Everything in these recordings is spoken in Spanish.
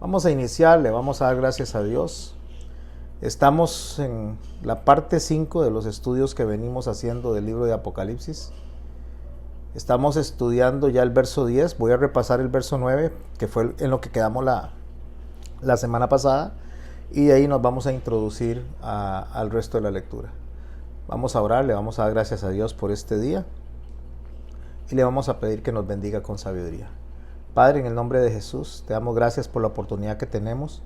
Vamos a iniciar, le vamos a dar gracias a Dios. Estamos en la parte 5 de los estudios que venimos haciendo del libro de Apocalipsis. Estamos estudiando ya el verso 10. Voy a repasar el verso 9, que fue en lo que quedamos la semana pasada. Y de ahí nos vamos a introducir al resto de la lectura. Vamos a orar, le vamos a dar gracias a Dios por este día. Y le vamos a pedir que nos bendiga con sabiduría. Padre, en el nombre de Jesús, te damos gracias por la oportunidad que tenemos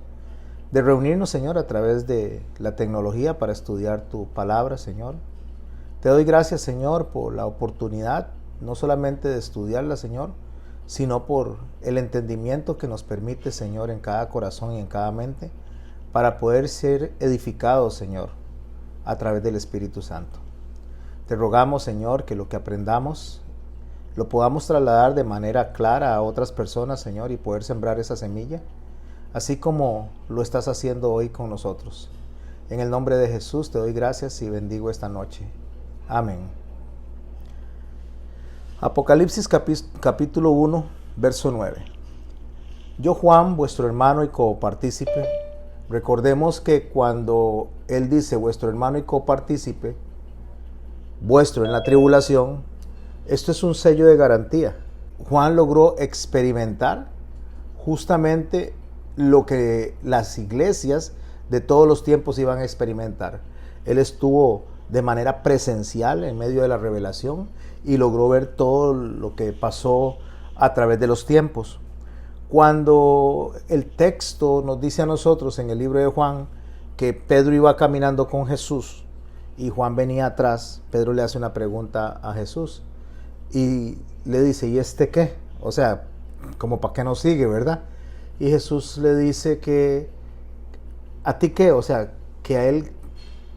de reunirnos, Señor, a través de la tecnología para estudiar tu palabra, Señor. Te doy gracias, Señor, por la oportunidad, no solamente de estudiarla, Señor, sino por el entendimiento que nos permite, Señor, en cada corazón y en cada mente, para poder ser edificados, Señor, a través del Espíritu Santo. Te rogamos, Señor, que lo que aprendamos lo podamos trasladar de manera clara a otras personas, Señor, y poder sembrar esa semilla, así como lo estás haciendo hoy con nosotros. En el nombre de Jesús te doy gracias y bendigo esta noche. Amén. Apocalipsis capítulo 1, verso 9. Yo, Juan, vuestro hermano y copartícipe, recordemos que cuando él dice vuestro hermano y copartícipe, vuestro en la tribulación, esto es un sello de garantía. Juan logró experimentar justamente lo que las iglesias de todos los tiempos iban a experimentar. Él estuvo de manera presencial en medio de la revelación y logró ver todo lo que pasó a través de los tiempos. Cuando el texto nos dice a nosotros en el libro de Juan que Pedro iba caminando con Jesús y Juan venía atrás, Pedro le hace una pregunta a Jesús y le dice, ¿y este qué? O sea, como para qué nos sigue, ¿verdad? Y Jesús le dice que, ¿a ti qué? O sea, que a él,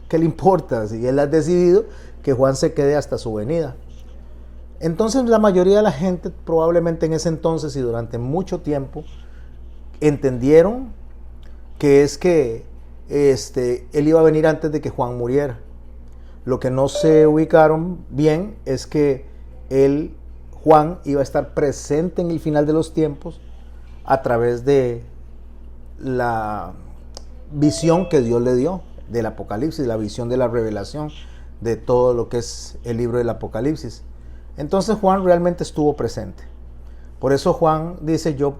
¿qué le importa? Si él ha decidido que Juan se quede hasta su venida. Entonces la mayoría de la gente probablemente en ese entonces y durante mucho tiempo entendieron que es que él iba a venir antes de que Juan muriera. Lo que no se ubicaron bien es que Juan iba a estar presente en el final de los tiempos a través de la visión que Dios le dio del Apocalipsis, la visión de la revelación de todo lo que es el libro del Apocalipsis. Entonces Juan realmente estuvo presente. Por eso Juan dice, yo,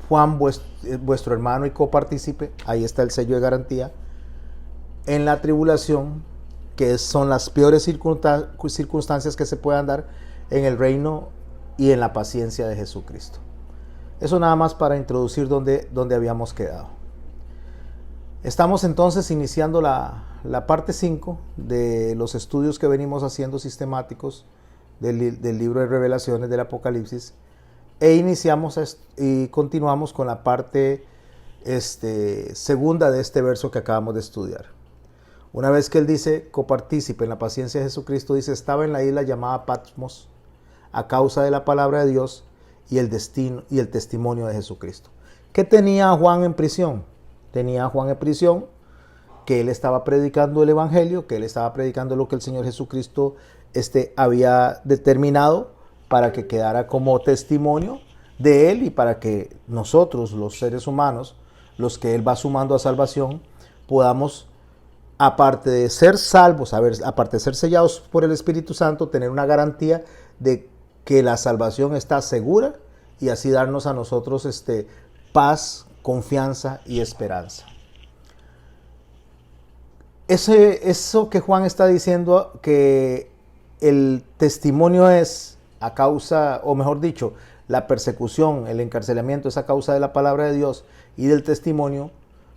Juan, vuestro hermano y copartícipe, ahí está el sello de garantía, en la tribulación, que son las peores circunstancias que se puedan dar en el reino y en la paciencia de Jesucristo. Eso nada más para introducir donde habíamos quedado. Estamos entonces iniciando la parte 5 de los estudios que venimos haciendo sistemáticos del libro de Revelaciones del Apocalipsis, e iniciamos y continuamos con la parte segunda de este verso que acabamos de estudiar. Una vez que él dice copartícipe en la paciencia de Jesucristo, dice, estaba en la isla llamada Patmos a causa de la palabra de Dios y el testimonio de Jesucristo. ¿Qué tenía Juan en prisión? Tenía Juan en prisión que él estaba predicando el evangelio, que él estaba predicando lo que el Señor Jesucristo había determinado para que quedara como testimonio de él y para que nosotros, los seres humanos, los que él va sumando a salvación, podamos, aparte de ser salvos, aparte de ser sellados por el Espíritu Santo, tener una garantía de que la salvación está segura y así darnos a nosotros paz, confianza y esperanza. Eso que Juan está diciendo, que el testimonio es a causa, o mejor dicho, la persecución, el encarcelamiento es a causa de la palabra de Dios y del testimonio,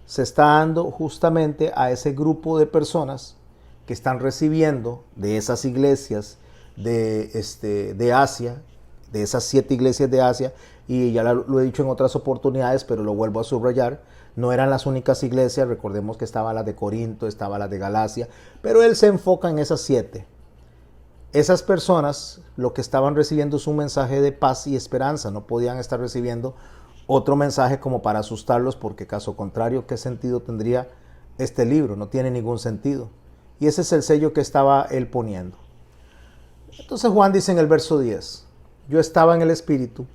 se está dando justamente a ese grupo de personas que están recibiendo de esas iglesias de Asia, de esas 7 iglesias de Asia, y ya lo he dicho en otras oportunidades, pero lo vuelvo a subrayar, no eran las únicas iglesias, recordemos que estaban las de Corinto, estaban las de Galacia, pero él se enfoca en esas 7. Esas personas lo que estaban recibiendo es un mensaje de paz y esperanza, no podían estar recibiendo otro mensaje como para asustarlos, porque caso contrario, ¿qué sentido tendría este libro? No tiene ningún sentido. Y ese es el sello que estaba él poniendo. Entonces Juan dice en el verso 10, yo estaba en el Espíritu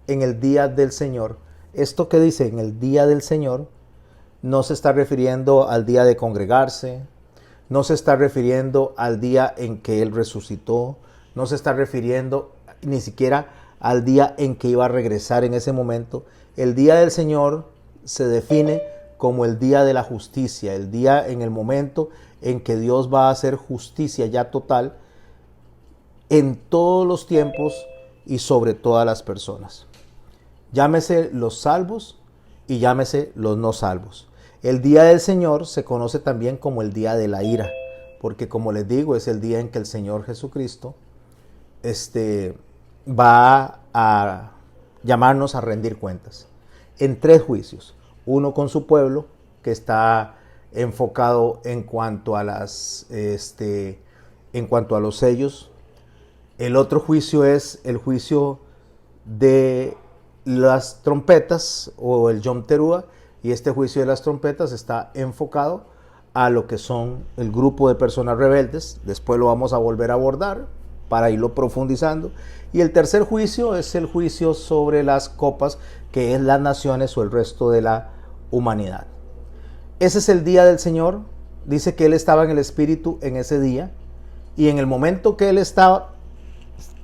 en el día del Señor, Esto que dice en el día del Señor no se está refiriendo al día de congregarse, no se está refiriendo al día en que Él resucitó, no se está refiriendo ni siquiera al día en que iba a regresar en ese momento. El día del Señor se define como el día de la justicia, el día en el momento en que Dios va a hacer justicia ya total en todos los tiempos y sobre todas las personas. Llámese los salvos y llámese los no salvos. El día del Señor se conoce también como el día de la ira, porque como les digo, es el día en que el Señor Jesucristo va a llamarnos a rendir cuentas en 3 juicios. Uno con su pueblo, que está enfocado en cuanto a los sellos. El otro juicio es el juicio de las trompetas o el Yom Teruah, y este juicio de las trompetas está enfocado a lo que son el grupo de personas rebeldes. Después lo vamos a volver a abordar para irlo profundizando. Y el tercer juicio es el juicio sobre las copas, que es las naciones o el resto de la humanidad. Ese es el día del Señor. Dice que Él estaba en el Espíritu en ese día, y en el momento que Él estaba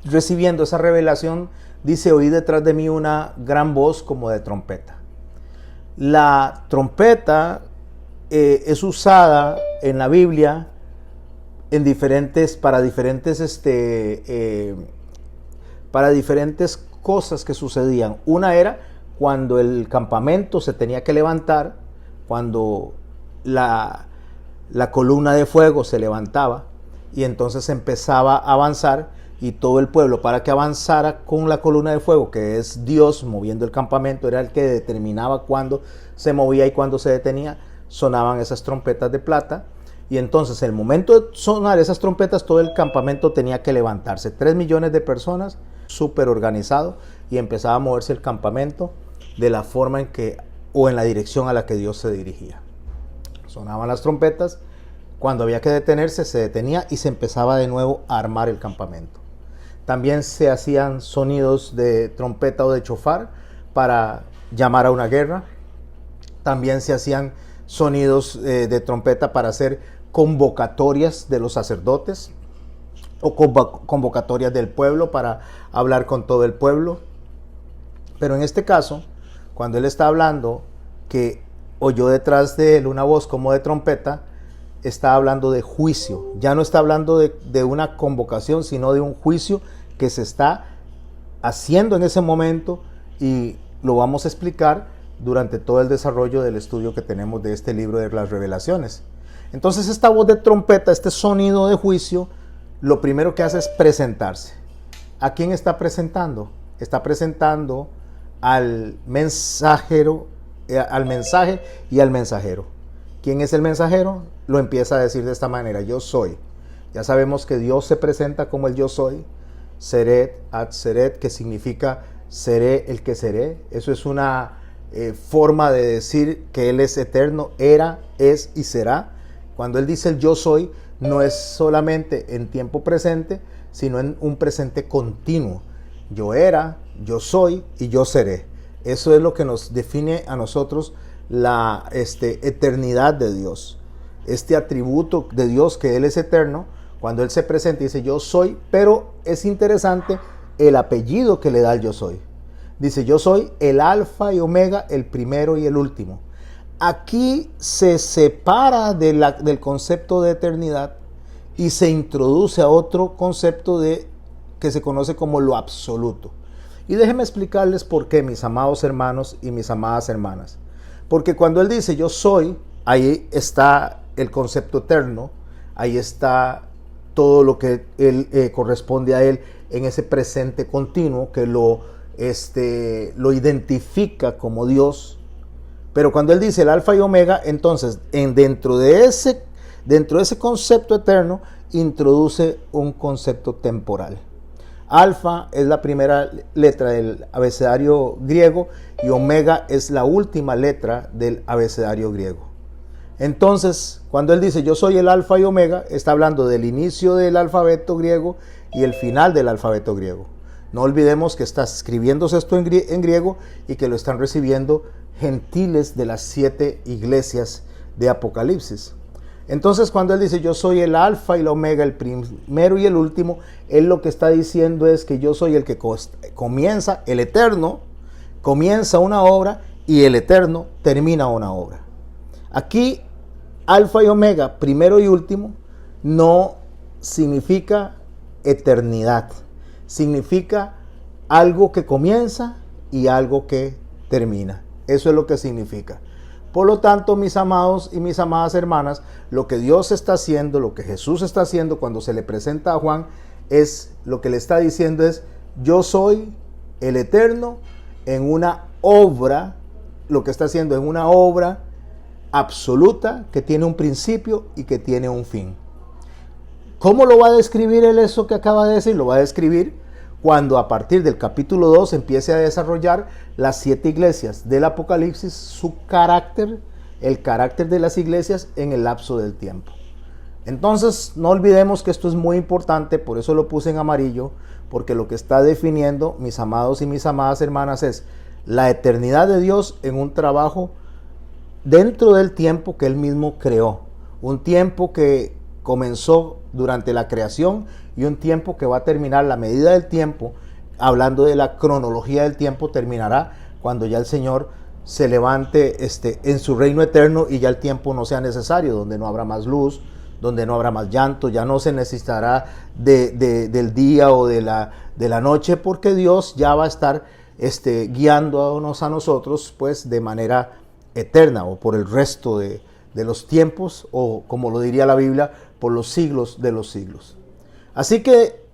recibiendo esa revelación, dice: oí detrás de mí una gran voz como de trompeta. La trompeta es usada en la Biblia para diferentes cosas que sucedían. Una era cuando el campamento se tenía que levantar, cuando la columna de fuego se levantaba y entonces empezaba a avanzar, y todo el pueblo, para que avanzara con la columna de fuego, que es Dios moviendo el campamento, era el que determinaba cuándo se movía y cuándo se detenía, sonaban esas trompetas de plata. Y entonces, en el momento de sonar esas trompetas, todo el campamento tenía que levantarse. 3 millones de personas, súper organizado, y empezaba a moverse el campamento de la forma en que, o en la dirección a la que Dios se dirigía. Sonaban las trompetas, cuando había que detenerse, se detenía y se empezaba de nuevo a armar el campamento. También se hacían sonidos de trompeta o de chofar para llamar a una guerra. También se hacían sonidos de trompeta para hacer convocatorias de los sacerdotes o convocatorias del pueblo para hablar con todo el pueblo. Pero en este caso, cuando él está hablando que oyó detrás de él una voz como de trompeta, está hablando de juicio. Ya no está hablando de una convocación, sino de un juicio que se está haciendo en ese momento, y lo vamos a explicar durante todo el desarrollo del estudio que tenemos de este libro de las Revelaciones. Entonces, esta voz de trompeta, este sonido de juicio, lo primero que hace es presentarse. ¿A quién está presentando? Está presentando al mensajero, al mensaje y al mensajero. ¿Quién es el mensajero? Lo empieza a decir de esta manera: yo soy. Ya sabemos que Dios se presenta como el yo soy, Seret ad Seret, que significa seré el que seré. Eso es una forma de decir que Él es eterno, era, es y será. Cuando Él dice el yo soy, no es solamente en tiempo presente, sino en un presente continuo. Yo era, yo soy y yo seré. Eso es lo que nos define a nosotros la eternidad de Dios, este atributo de Dios, que Él es eterno. Cuando Él se presenta y dice yo soy, pero es interesante el apellido que le da el yo soy. Dice: yo soy el alfa y omega, el primero y el último. Aquí se separa del concepto de eternidad y se introduce a otro concepto que se conoce como lo absoluto. Y déjenme explicarles por qué, mis amados hermanos y mis amadas hermanas. Porque cuando Él dice yo soy, ahí está el concepto eterno, ahí está todo lo que corresponde a Él en ese presente continuo que lo identifica como Dios. Pero cuando Él dice el alfa y omega, entonces dentro de ese concepto eterno introduce un concepto temporal. Alfa es la primera letra del abecedario griego y omega es la última letra del abecedario griego. Entonces, cuando Él dice yo soy el alfa y omega, está hablando del inicio del alfabeto griego y el final del alfabeto griego. No olvidemos que está escribiéndose esto en griego y que lo están recibiendo gentiles de las 7 iglesias de Apocalipsis. Entonces, cuando él dice yo soy el alfa y la omega, el primero y el último, él lo que está diciendo es que yo soy el que comienza, el eterno comienza una obra y el eterno termina una obra. Aquí, alfa y omega, primero y último, no significa eternidad. Significa algo que comienza y algo que termina. Eso es lo que significa. Por lo tanto, mis amados y mis amadas hermanas, lo que Dios está haciendo, lo que Jesús está haciendo cuando se le presenta a Juan, es lo que le está diciendo es, yo soy el eterno en una obra, lo que está haciendo en una obra absoluta que tiene un principio y que tiene un fin. ¿Cómo lo va a describir él eso que acaba de decir? Lo va a describir cuando a partir del capítulo 2 empiece a desarrollar las 7 iglesias del Apocalipsis, su carácter, el carácter de las iglesias en el lapso del tiempo. Entonces, no olvidemos que esto es muy importante, por eso lo puse en amarillo, porque lo que está definiendo, mis amados y mis amadas hermanas, es la eternidad de Dios en un trabajo dentro del tiempo que Él mismo creó. Un tiempo que comenzó durante la creación y un tiempo que va a terminar. La medida del tiempo, hablando de la cronología del tiempo, terminará cuando ya el Señor se levante en su reino eterno y ya el tiempo no sea necesario, donde no habrá más luz, donde no habrá más llanto, ya no se necesitará del día o de la noche, porque Dios ya va a estar guiándonos a nosotros pues de manera eterna o por el resto de los tiempos, o como lo diría la Biblia, por los siglos de los siglos. Así que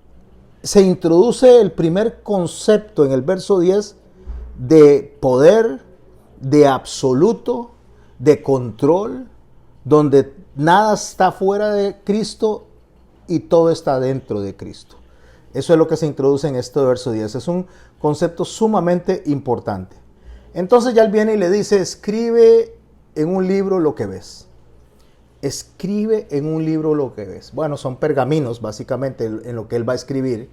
se introduce el primer concepto en el verso 10 de poder, de absoluto, de control, donde nada está fuera de Cristo y todo está dentro de Cristo. Eso es lo que se introduce en este verso 10. Es un concepto sumamente importante. Entonces ya él viene y le dice, escribe en un libro lo que ves. Escribe en un libro lo que ves. Bueno, son pergaminos básicamente en lo que él va a escribir.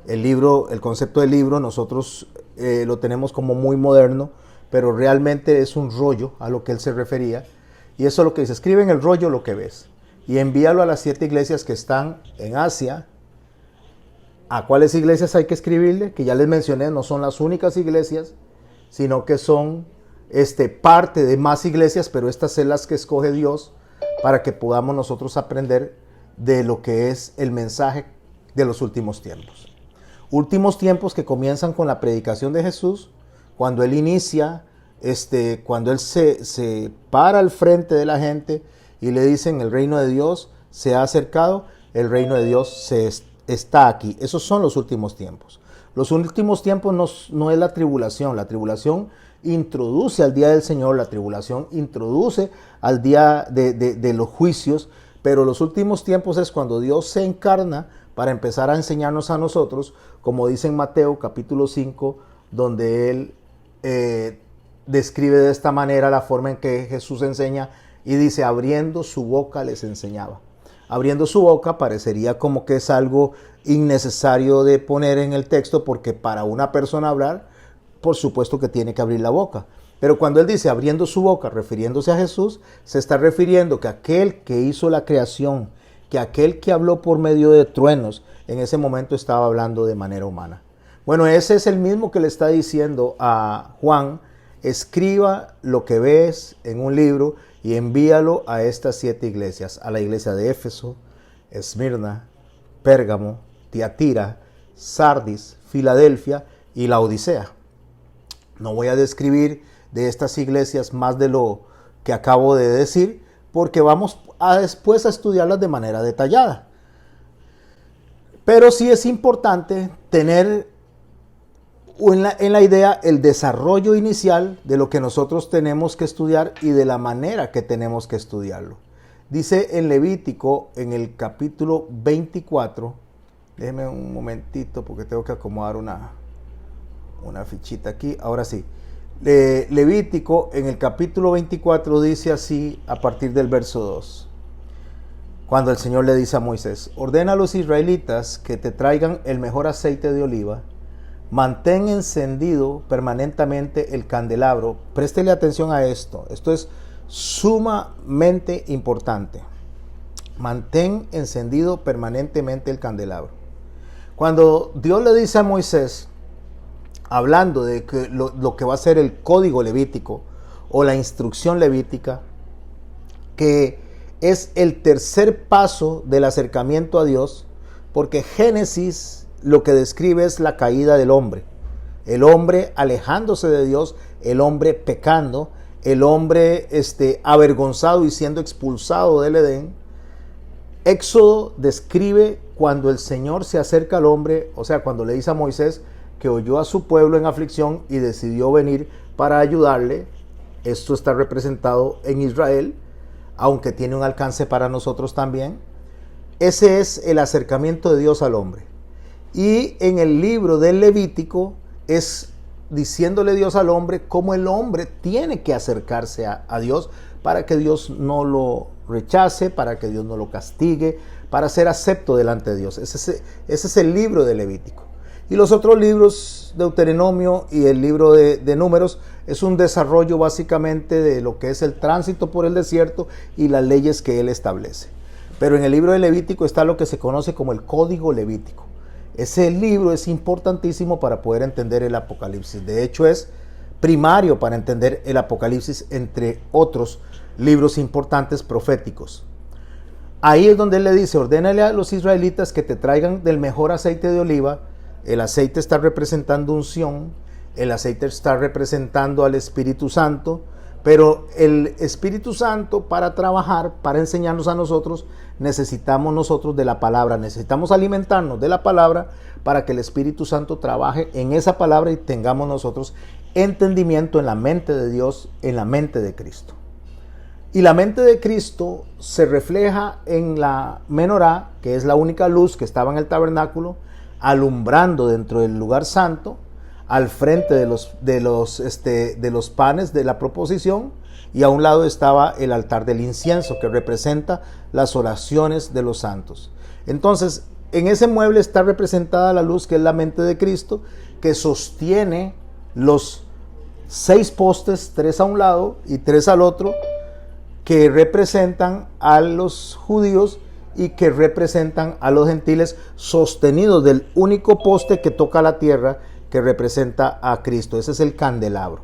El libro, el concepto del libro, nosotros lo tenemos como muy moderno, pero realmente es un rollo a lo que él se refería. Y eso es lo que dice, escribe en el rollo lo que ves. Y envíalo a las 7 iglesias que están en Asia. ¿A cuáles iglesias hay que escribirle? Que ya les mencioné, no son las únicas iglesias, sino que son parte de más iglesias, pero estas son las que escoge Dios para que podamos nosotros aprender de lo que es el mensaje de los últimos tiempos. Últimos tiempos que comienzan con la predicación de Jesús, cuando Él inicia, cuando Él se para al frente de la gente y le dicen el reino de Dios se ha acercado, el reino de Dios está aquí. Esos son los últimos tiempos. Los últimos tiempos no es la tribulación introduce al día del Señor, la tribulación introduce al día de los juicios, pero los últimos tiempos es cuando Dios se encarna para empezar a enseñarnos a nosotros, como dice en Mateo capítulo 5, donde Él describe de esta manera la forma en que Jesús enseña y dice, abriendo su boca les enseñaba. Abriendo su boca parecería como que es algo innecesario de poner en el texto, porque para una persona hablar, por supuesto que tiene que abrir la boca. Pero cuando él dice abriendo su boca, refiriéndose a Jesús, se está refiriendo que aquel que hizo la creación, que aquel que habló por medio de truenos, en ese momento estaba hablando de manera humana. Bueno, ese es el mismo que le está diciendo a Juan, escriba lo que ves en un libro y envíalo a estas 7 iglesias, a la iglesia de Éfeso, Esmirna, Pérgamo, Tiatira, Sardis, Filadelfia y la Odisea. No voy a describir de estas iglesias más de lo que acabo de decir, porque vamos después a estudiarlas de manera detallada. Pero sí es importante tener en la idea el desarrollo inicial de lo que nosotros tenemos que estudiar y de la manera que tenemos que estudiarlo. Dice en Levítico, en el capítulo 24, déjeme un momentito porque tengo que acomodar una fichita aquí. Ahora sí, Levítico en el capítulo 24 dice así a partir del verso 2. Cuando el Señor le dice a Moisés, ordena a los israelitas que te traigan el mejor aceite de oliva, Mantén encendido permanentemente el candelabro. Préstele atención a esto. Esto es sumamente importante. Mantén encendido permanentemente el candelabro. Cuando Dios le dice a Moisés, hablando de que lo que va a ser el código levítico o la instrucción levítica, que es el tercer paso del acercamiento a Dios, porque Génesis lo que describe es la caída del hombre. El hombre alejándose de Dios, el hombre pecando, el hombre avergonzado y siendo expulsado del Edén. Éxodo describe cuando el Señor se acerca al hombre, o sea, cuando le dice a Moisés que oyó a su pueblo en aflicción y decidió venir para ayudarle. Esto está representado en Israel, aunque tiene un alcance para nosotros también. Ese es el acercamiento de Dios al hombre. Y en el libro del Levítico es diciéndole Dios al hombre cómo el hombre tiene que acercarse a Dios para que Dios no lo rechace, para que Dios no lo castigue, para ser acepto delante de Dios. Ese es el libro del Levítico. Y los otros libros, Deuteronomio y el libro de Números, es un desarrollo básicamente de lo que es el tránsito por el desierto y las leyes que él establece. Pero en el libro de Levítico está lo que se conoce como el Código Levítico. Ese libro es importantísimo para poder entender el Apocalipsis. De hecho, es primario para entender el Apocalipsis, entre otros libros importantes proféticos. Ahí es donde él le dice, ordénale a los israelitas que te traigan del mejor aceite de oliva. El aceite está representando unción, el aceite está representando al Espíritu Santo, pero el Espíritu Santo, para trabajar, para enseñarnos a nosotros, necesitamos nosotros de la palabra, necesitamos alimentarnos de la palabra para que el Espíritu Santo trabaje en esa palabra y tengamos nosotros entendimiento en la mente de Dios, en la mente de Cristo. Y la mente de Cristo se refleja en la menorá, que es la única luz que estaba en el tabernáculo, alumbrando dentro del lugar santo, al frente de los panes de la proposición, y a un lado estaba el altar del incienso, que representa las oraciones de los santos. Entonces, en ese mueble está representada la luz, que es la mente de Cristo, que sostiene los 6 postes, 3 a un lado y 3 al otro, que representan a los judíos y que representan a los gentiles, sostenidos del único poste que toca la tierra, que representa a Cristo. Ese es el candelabro.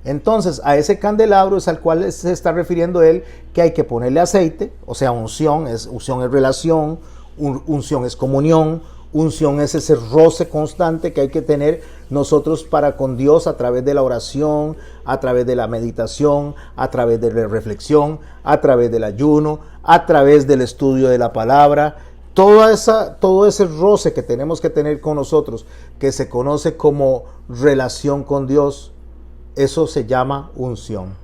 Entonces, a ese candelabro es al cual se está refiriendo él, que hay que ponerle aceite, o sea, unción es relación, unción es comunión, unción es ese roce constante que hay que tener nosotros para con Dios a través de la oración, a través de la meditación, a través de la reflexión, a través del ayuno, a través del estudio de la palabra. Todo ese roce que tenemos que tener con nosotros, que se conoce como relación con Dios, eso se llama unción.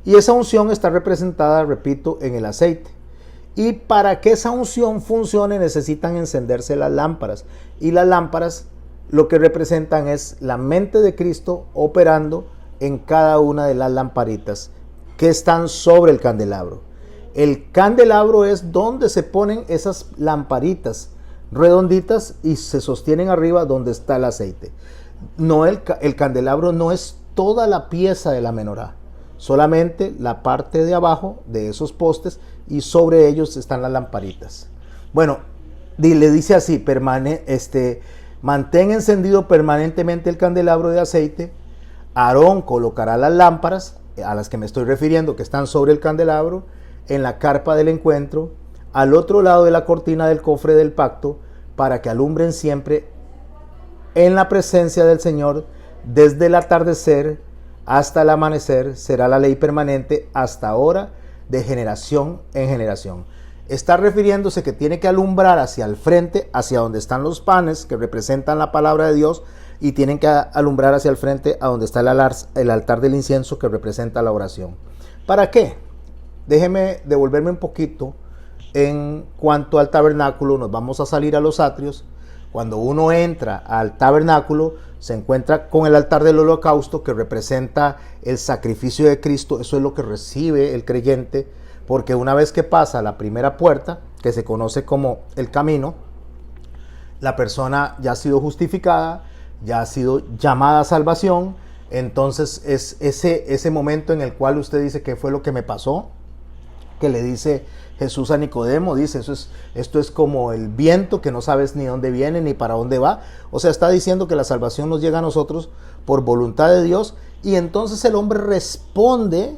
Y esa unción está representada, repito, en el aceite. Y para que esa unción funcione necesitan encenderse las lámparas. Y las lámparas lo que representan es la mente de Cristo operando en cada una de las lamparitas que están sobre el candelabro. El candelabro es donde se ponen esas lamparitas redonditas y se sostienen arriba donde está el aceite. No, el candelabro no es toda la pieza de la menorá, solamente la parte de abajo de esos postes, y sobre ellos están las lamparitas. Bueno, le dice así, mantén encendido permanentemente el candelabro de aceite. Aarón colocará las lámparas, a las que me estoy refiriendo, que están sobre el candelabro, en la carpa del encuentro, al otro lado de la cortina del cofre del pacto, para que alumbren siempre en la presencia del Señor, desde el atardecer hasta el amanecer. Será la ley permanente hasta ahora, de generación en generación. Está refiriéndose que tiene que alumbrar hacia el frente, hacia donde están los panes que representan la palabra de Dios, y tienen que alumbrar hacia el frente a donde está el altar del incienso, que representa la oración. ¿Para qué? Déjeme devolverme un poquito en cuanto al tabernáculo. Nos vamos a salir a los atrios. Cuando uno entra al tabernáculo, se encuentra con el altar del holocausto, que representa el sacrificio de Cristo. Eso es lo que recibe el creyente, porque una vez que pasa la primera puerta, que se conoce como el camino, la persona ya ha sido justificada, ya ha sido llamada a salvación. Entonces es ese momento en el cual usted dice: ¿qué fue lo que me pasó? Que le dice Jesús a Nicodemo, dice: esto es como el viento que no sabes ni dónde viene ni para dónde va. O sea, está diciendo que la salvación nos llega a nosotros por voluntad de Dios, y entonces el hombre responde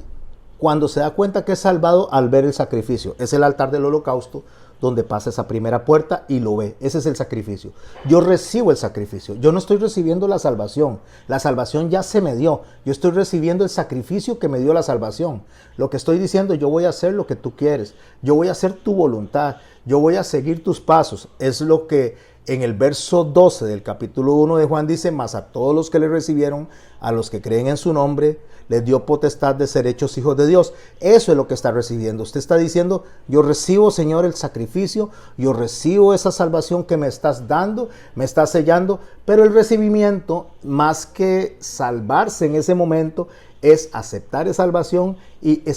cuando se da cuenta que es salvado al ver el sacrificio. Es el altar del holocausto donde pasa esa primera puerta y lo ve. Ese es el sacrificio. Yo recibo el sacrificio. Yo no estoy recibiendo la salvación. La salvación ya se me dio. Yo estoy recibiendo el sacrificio que me dio la salvación. Lo que estoy diciendo: yo voy a hacer lo que tú quieres. Yo voy a hacer tu voluntad. Yo voy a seguir tus pasos. Es lo que en el verso 12 del capítulo 1 de Juan dice: mas a todos los que le recibieron, a los que creen en su nombre, les dio potestad de ser hechos hijos de Dios. Eso es lo que está recibiendo. Usted está diciendo: yo recibo, Señor, el sacrificio, yo recibo esa salvación que me estás dando, me estás sellando, pero el recibimiento, más que salvarse en ese momento, es aceptar esa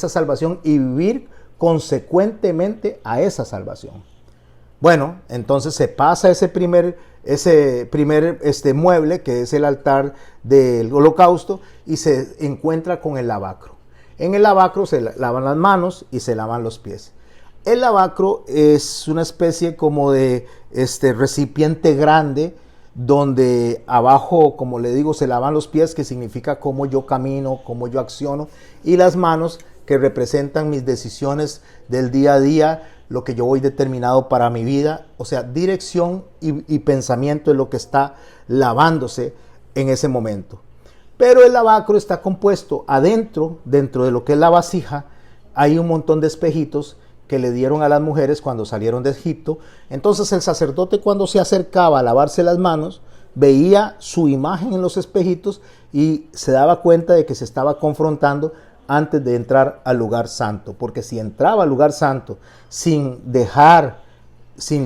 salvación y vivir consecuentemente a esa salvación. Bueno, entonces se pasa ese primer mueble, que es el altar del holocausto, y se encuentra con el lavacro. En el lavacro se lavan las manos y se lavan los pies. El lavacro es una especie como de recipiente grande, donde abajo, como le digo, se lavan los pies, que significa cómo yo camino, cómo yo acciono, y las manos, que representan mis decisiones del día a día, lo que yo voy determinado para mi vida. O sea, dirección y pensamiento es lo que está lavándose en ese momento. Pero el lavacro está compuesto dentro de lo que es la vasija. Hay un montón de espejitos que le dieron a las mujeres cuando salieron de Egipto. Entonces el sacerdote, cuando se acercaba a lavarse las manos, veía su imagen en los espejitos y se daba cuenta de que se estaba confrontando antes de entrar al lugar santo. Porque si entraba al lugar santo sin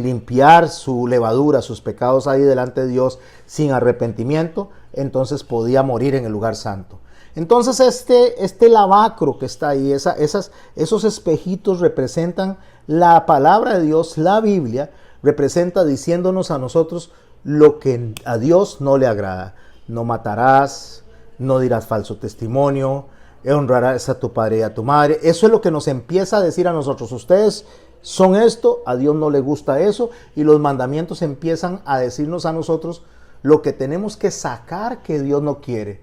limpiar su levadura, sus pecados ahí delante de Dios, sin arrepentimiento, entonces podía morir en el lugar santo. Entonces este lavacro que está ahí, esos espejitos representan la palabra de Dios. La Biblia representa diciéndonos a nosotros lo que a Dios no le agrada. No matarás, no dirás falso testimonio, honrarás a tu padre y a tu madre. Eso es lo que nos empieza a decir a nosotros: ustedes son esto, a Dios no le gusta eso, y los mandamientos empiezan a decirnos a nosotros lo que tenemos que sacar que Dios no quiere.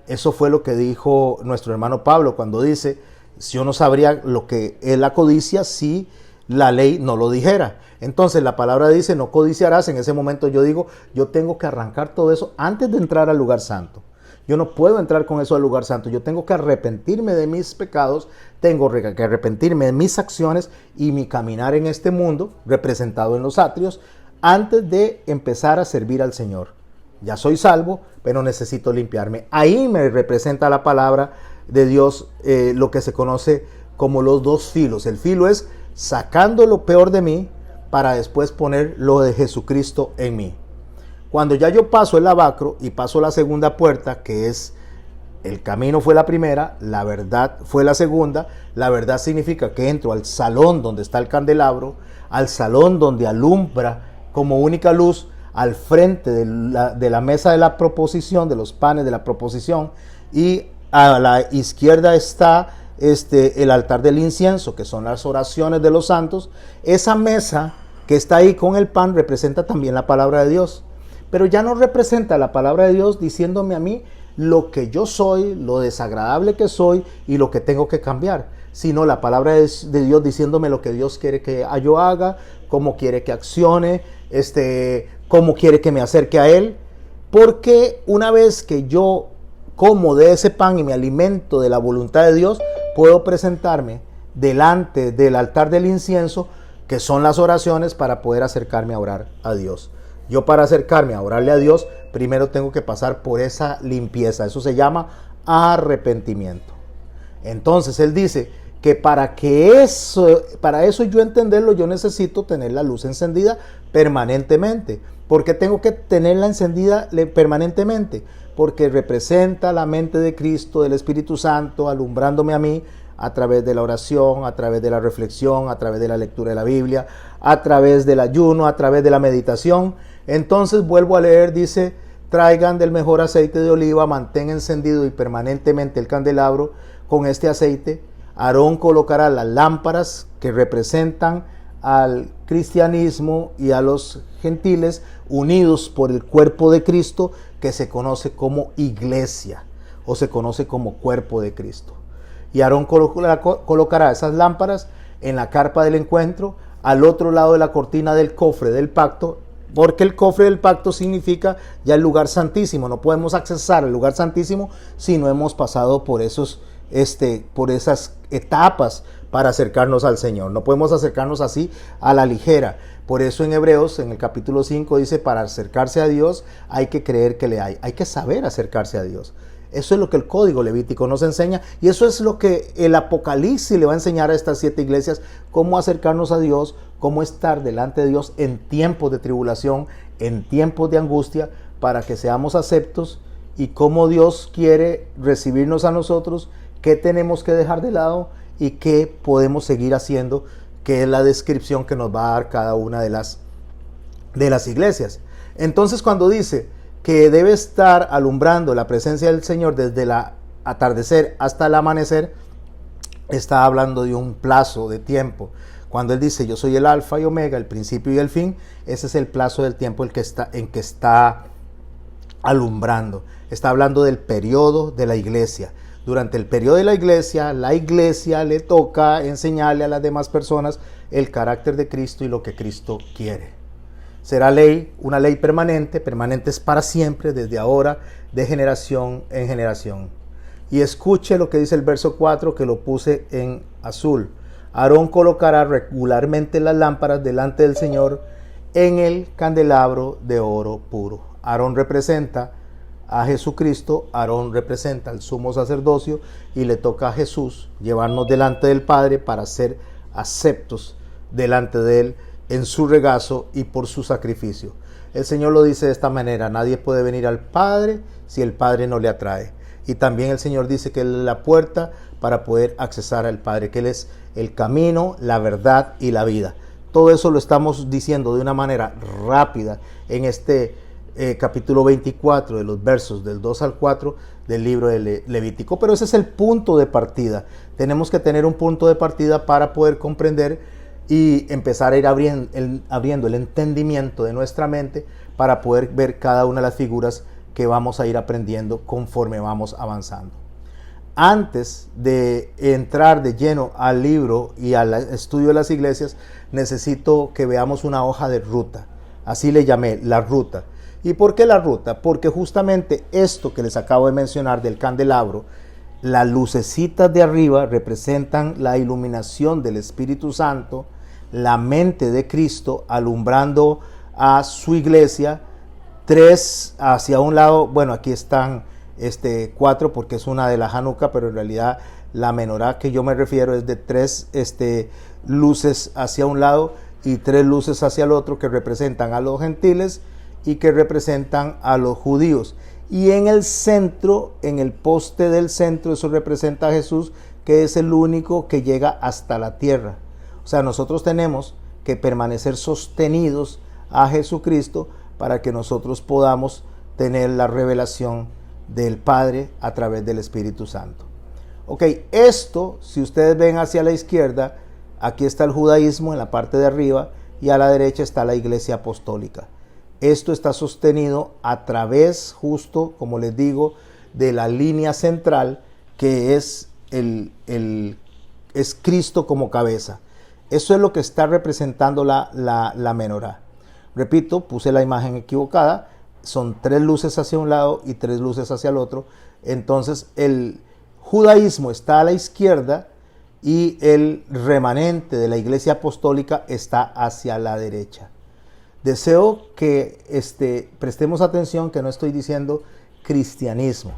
Eso fue lo que dijo nuestro hermano Pablo cuando dice: yo no sabría lo que es la codicia si la ley no lo dijera. Entonces la palabra dice: no codiciarás. En ese momento yo digo: yo tengo que arrancar todo eso antes de entrar al lugar santo. Yo no puedo entrar con eso al lugar santo. Yo tengo que arrepentirme de mis pecados, tengo que arrepentirme de mis acciones y mi caminar en este mundo, representado en los atrios, antes de empezar a servir al Señor. Ya soy salvo, pero necesito limpiarme. Ahí me representa la palabra de Dios, lo que se conoce como los dos filos. El filo es sacando lo peor de mí para después poner lo de Jesucristo en mí. Cuando ya yo paso el lavacro y paso la segunda puerta, que es el camino fue la primera, la verdad fue la segunda. La verdad significa que entro al salón donde está el candelabro, al salón donde alumbra como única luz, al frente de la mesa de la proposición, de los panes de la proposición, y a la izquierda está el altar del incienso, que son las oraciones de los santos. Esa mesa que está ahí con el pan representa también la palabra de Dios. Pero ya no representa la palabra de Dios diciéndome a mí lo que yo soy, lo desagradable que soy y lo que tengo que cambiar, sino la palabra de Dios diciéndome lo que Dios quiere que yo haga, cómo quiere que accione, cómo quiere que me acerque a Él. Porque una vez que yo como de ese pan y me alimento de la voluntad de Dios, puedo presentarme delante del altar del incienso, que son las oraciones, para poder acercarme a orar a Dios. Yo, para acercarme a orarle a Dios, primero tengo que pasar por esa limpieza. Eso se llama arrepentimiento. Entonces él dice que para eso yo entenderlo, yo necesito tener la luz encendida permanentemente. ¿Por qué tengo que tenerla encendida permanentemente? Porque representa la mente de Cristo, del Espíritu Santo, alumbrándome a mí a través de la oración, a través de la reflexión, a través de la lectura de la Biblia, a través del ayuno, a través de la meditación. Entonces vuelvo a leer, dice: traigan del mejor aceite de oliva, mantén encendido y permanentemente el candelabro con este aceite. Aarón colocará las lámparas que representan al cristianismo y a los gentiles unidos por el cuerpo de Cristo, que se conoce como iglesia o se conoce como cuerpo de Cristo. Y Aarón colocará esas lámparas en la carpa del encuentro, al otro lado de la cortina del cofre del pacto, porque el cofre del pacto significa ya el lugar santísimo. No podemos accesar al lugar santísimo si no hemos pasado por esas etapas para acercarnos al Señor. No podemos acercarnos así a la ligera. Por eso en Hebreos, en el capítulo 5, dice, para acercarse a Dios hay que creer que le hay. Hay que saber acercarse a Dios. Eso es lo que el Código Levítico nos enseña, y eso es lo que el Apocalipsis le va a enseñar a estas 7 iglesias: cómo acercarnos a Dios, cómo estar delante de Dios en tiempos de tribulación, en tiempos de angustia, para que seamos aceptos, y cómo Dios quiere recibirnos a nosotros, qué tenemos que dejar de lado y qué podemos seguir haciendo, que es la descripción que nos va a dar cada una de las iglesias. Entonces, cuando dice que debe estar alumbrando la presencia del Señor desde el atardecer hasta el amanecer, está hablando de un plazo de tiempo. Cuando Él dice, yo soy el alfa y omega, el principio y el fin, ese es el plazo del tiempo en que está alumbrando. Está hablando del periodo de la iglesia. Durante el periodo de la iglesia le toca enseñarle a las demás personas el carácter de Cristo y lo que Cristo quiere. Será una ley permanente es para siempre, desde ahora, de generación en generación. Y escuche lo que dice el verso 4, que lo puse en azul. Aarón colocará regularmente las lámparas delante del Señor en el candelabro de oro puro. Aarón representa a Jesucristo, Aarón representa al sumo sacerdocio, y le toca a Jesús llevarnos delante del Padre para ser aceptos delante de Él en su regazo y por su sacrificio. El Señor lo dice de esta manera: nadie puede venir al Padre si el Padre no le atrae. Y también el Señor dice que Él es la puerta para poder accesar al Padre, que Él es el camino, la verdad y la vida. Todo eso lo estamos diciendo de una manera rápida en este capítulo 24, de los versos del 2 al 4 del libro de Levítico. Pero ese es el punto de partida. Tenemos que tener un punto de partida para poder comprender y empezar a ir abriendo el entendimiento de nuestra mente para poder ver cada una de las figuras que vamos a ir aprendiendo conforme vamos avanzando. Antes de entrar de lleno al libro y al estudio de las iglesias, necesito que veamos una hoja de ruta. Así le llamé, la ruta. ¿Y por qué la ruta? Porque justamente esto que les acabo de mencionar del candelabro, las lucecitas de arriba representan la iluminación del Espíritu Santo, la mente de Cristo alumbrando a su iglesia. 3 hacia un lado, bueno, aquí están 4 porque es una de la Hanukkah, pero en realidad la menorá que yo me refiero es de 3 luces hacia un lado y 3 luces hacia el otro, que representan a los gentiles y que representan a los judíos. Y en el centro, en el poste del centro, eso representa a Jesús, que es el único que llega hasta la tierra. O sea, nosotros tenemos que permanecer sostenidos a Jesucristo para que nosotros podamos tener la revelación del Padre a través del Espíritu Santo. Ok, esto, si ustedes ven hacia la izquierda, aquí está el judaísmo en la parte de arriba y a la derecha está la iglesia apostólica. Esto está sostenido a través, justo como les digo, de la línea central, que es es Cristo como cabeza. Eso es lo que está representando la menorá. Repito, puse la imagen equivocada. Son 3 luces hacia un lado y 3 luces hacia el otro. Entonces el judaísmo está a la izquierda y el remanente de la iglesia apostólica está hacia la derecha. Deseo que prestemos atención, que no estoy diciendo cristianismo.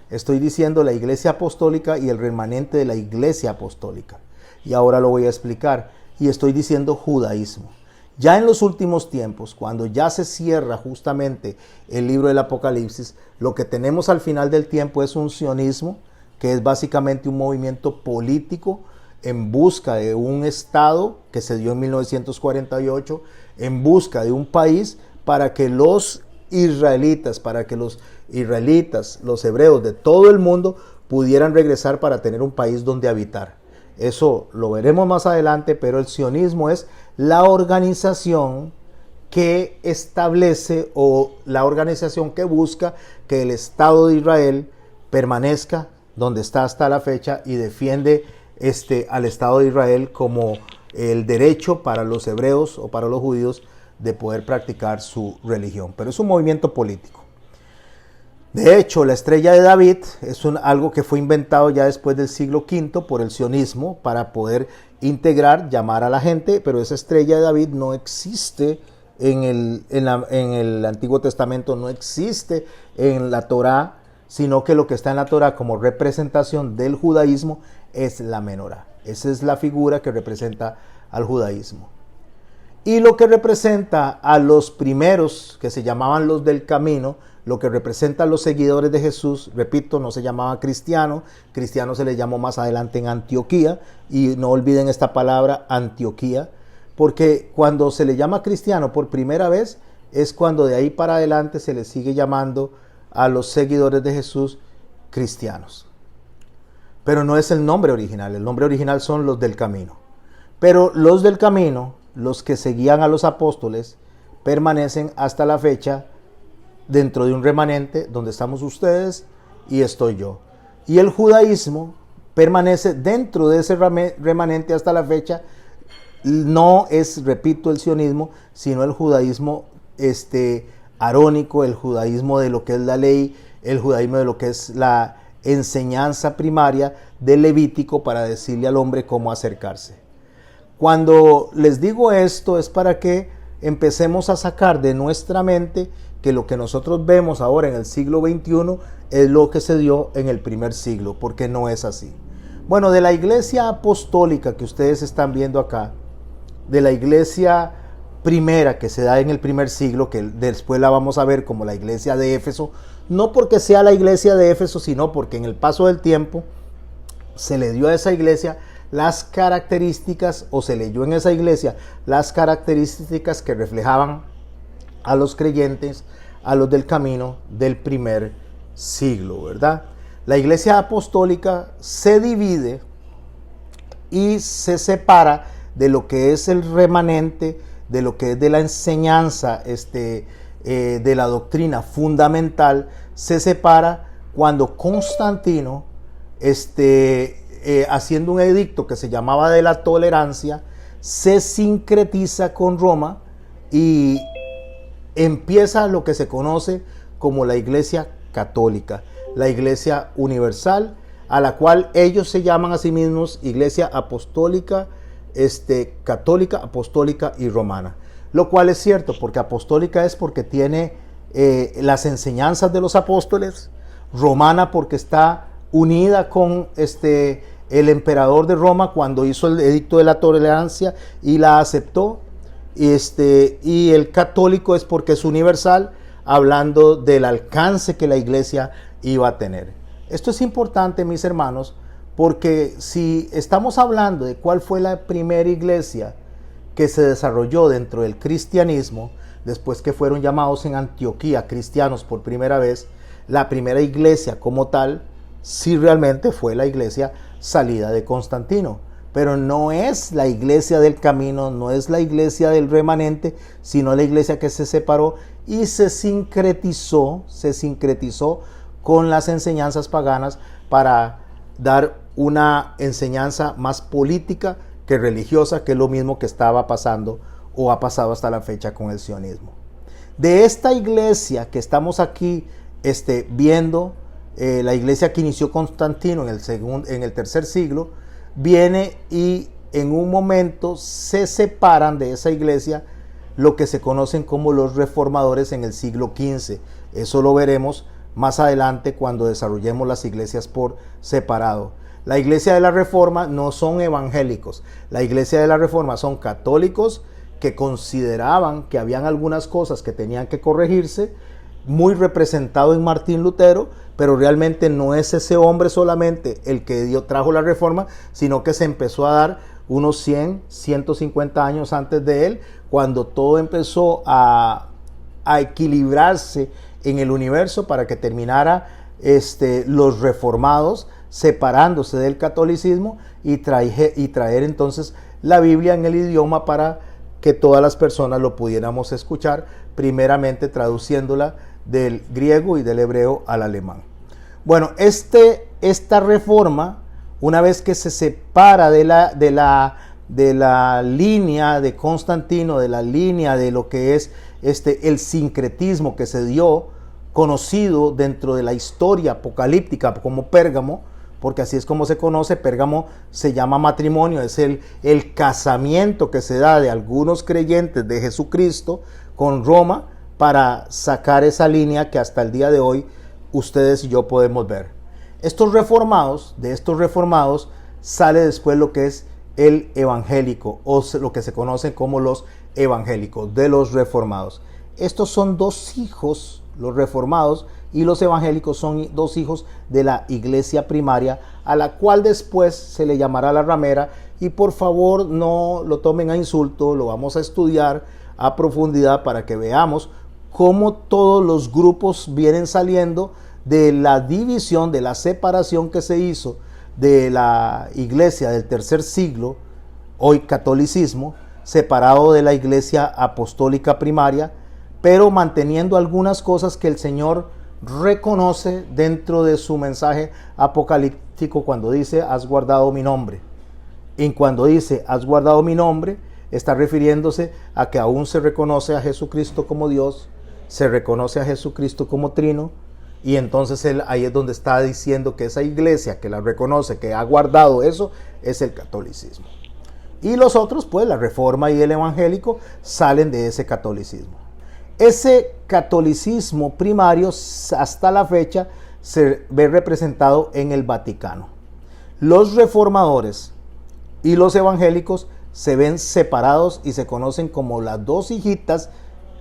Estoy diciendo la iglesia apostólica y el remanente de la iglesia apostólica. Y ahora lo voy a explicar. Y estoy diciendo judaísmo. Ya en los últimos tiempos, cuando ya se cierra justamente el libro del Apocalipsis, lo que tenemos al final del tiempo es un sionismo, que es básicamente un movimiento político en busca de un Estado que se dio en 1948, en busca de un país para que los israelitas, para que los israelitas, los hebreos de todo el mundo pudieran regresar para tener un país donde habitar. Eso lo veremos más adelante, pero el sionismo es la organización que establece o la organización que busca que el Estado de Israel permanezca donde está hasta la fecha y defiende al Estado de Israel como el derecho para los hebreos o para los judíos de poder practicar su religión. Pero es un movimiento político. De hecho, la estrella de David es algo que fue inventado ya después del siglo V por el sionismo para poder integrar, llamar a la gente, pero esa estrella de David no existe en el Antiguo Testamento, no existe en la Torá, sino que lo que está en la Torá como representación del judaísmo es la menorá. Esa es la figura que representa al judaísmo. Y lo que representa a los primeros, que se llamaban los del camino, lo que representa a los seguidores de Jesús, repito, no se llamaba cristiano, cristiano se le llamó más adelante en Antioquía, y no olviden esta palabra Antioquía, porque cuando se le llama cristiano por primera vez, es cuando de ahí para adelante se le sigue llamando a los seguidores de Jesús cristianos. Pero no es el nombre original, el nombre original son los del camino. Pero los del camino, los que seguían a los apóstoles, permanecen hasta la fecha dentro de un remanente donde estamos ustedes y estoy yo. Y el judaísmo permanece dentro de ese remanente hasta la fecha. No es, repito, el sionismo, sino el judaísmo arónico, el judaísmo de lo que es la ley, el judaísmo de lo que es la enseñanza primaria del Levítico para decirle al hombre cómo acercarse. Cuando les digo esto es para que empecemos a sacar de nuestra mente que lo que nosotros vemos ahora en el siglo XXI es lo que se dio en el primer siglo, porque no es así. Bueno, de la iglesia apostólica que ustedes están viendo acá, de la iglesia primera que se da en el primer siglo, que después la vamos a ver como la iglesia de Éfeso, no porque sea la iglesia de Éfeso, sino porque en el paso del tiempo se le dio a esa iglesia las características, o se leyó en esa iglesia las características que reflejaban a los creyentes, a los del camino del primer siglo, ¿verdad? La iglesia apostólica se divide y se separa de lo que es el remanente, de lo que es de la enseñanza, de la doctrina fundamental, se separa cuando Constantino, haciendo un edicto que se llamaba de la tolerancia, se sincretiza con Roma y empieza lo que se conoce como la Iglesia Católica, la Iglesia Universal, a la cual ellos se llaman a sí mismos Iglesia Apostólica, Católica, Apostólica y Romana. Lo cual es cierto, porque apostólica es porque tiene las enseñanzas de los apóstoles, romana porque está unida con el emperador de Roma cuando hizo el edicto de la tolerancia y la aceptó, y el católico es porque es universal, hablando del alcance que la iglesia iba a tener. Esto es importante, mis hermanos, porque si estamos hablando de cuál fue la primera iglesia que se desarrolló dentro del cristianismo, después que fueron llamados en Antioquía cristianos por primera vez, la primera iglesia como tal, sí realmente fue la iglesia salida de Constantino, pero no es la iglesia del camino, no es la iglesia del remanente, sino la iglesia que se separó y se sincretizó con las enseñanzas paganas para dar una enseñanza más política que religiosa, que es lo mismo que estaba pasando o ha pasado hasta la fecha con el sionismo. De esta iglesia que estamos aquí viendo, la iglesia que inició Constantino en el tercer siglo, viene y en un momento se separan de esa iglesia lo que se conocen como los reformadores en el siglo XV. Eso lo veremos más adelante cuando desarrollemos las iglesias por separado. La iglesia de la Reforma no son evangélicos. La iglesia de la Reforma son católicos que consideraban que habían algunas cosas que tenían que corregirse, muy representado en Martín Lutero, pero realmente no es ese hombre solamente el que trajo la Reforma, sino que se empezó a dar unos 100, 150 años antes de él, cuando todo empezó a a equilibrarse en el universo para que terminara los reformados separándose del catolicismo y traer entonces la Biblia en el idioma para que todas las personas lo pudiéramos escuchar, primeramente traduciéndola del griego y del hebreo al alemán. Bueno, esta reforma, una vez que se separa de la línea de Constantino, de la línea de lo que es el sincretismo que se dio, conocido dentro de la historia apocalíptica como Pérgamo, porque así es como se conoce. Pérgamo se llama matrimonio, es el casamiento que se da de algunos creyentes de Jesucristo con Roma para sacar esa línea que hasta el día de hoy ustedes y yo podemos ver. De estos reformados sale después lo que es el evangélico, o lo que se conocen como los evangélicos, de los reformados. Estos son dos hijos, los reformados y los evangélicos son dos hijos de la iglesia primaria, a la cual después se le llamará la ramera, y por favor no lo tomen a insulto, lo vamos a estudiar a profundidad para que veamos cómo todos los grupos vienen saliendo de la división, de la separación que se hizo de la iglesia del tercer siglo, hoy catolicismo, separado de la iglesia apostólica primaria, pero manteniendo algunas cosas que el Señor reconoce dentro de su mensaje apocalíptico cuando dice: has guardado mi nombre. Y cuando dice has guardado mi nombre, está refiriéndose a que aún se reconoce a Jesucristo como Dios, se reconoce a Jesucristo como Trino, y entonces ahí es donde está diciendo que esa iglesia que la reconoce, que ha guardado eso, es el catolicismo. Y los otros, pues la reforma y el evangélico, salen de ese catolicismo. Ese catolicismo primario hasta la fecha se ve representado en el Vaticano. Los reformadores y los evangélicos se ven separados y se conocen como las dos hijitas.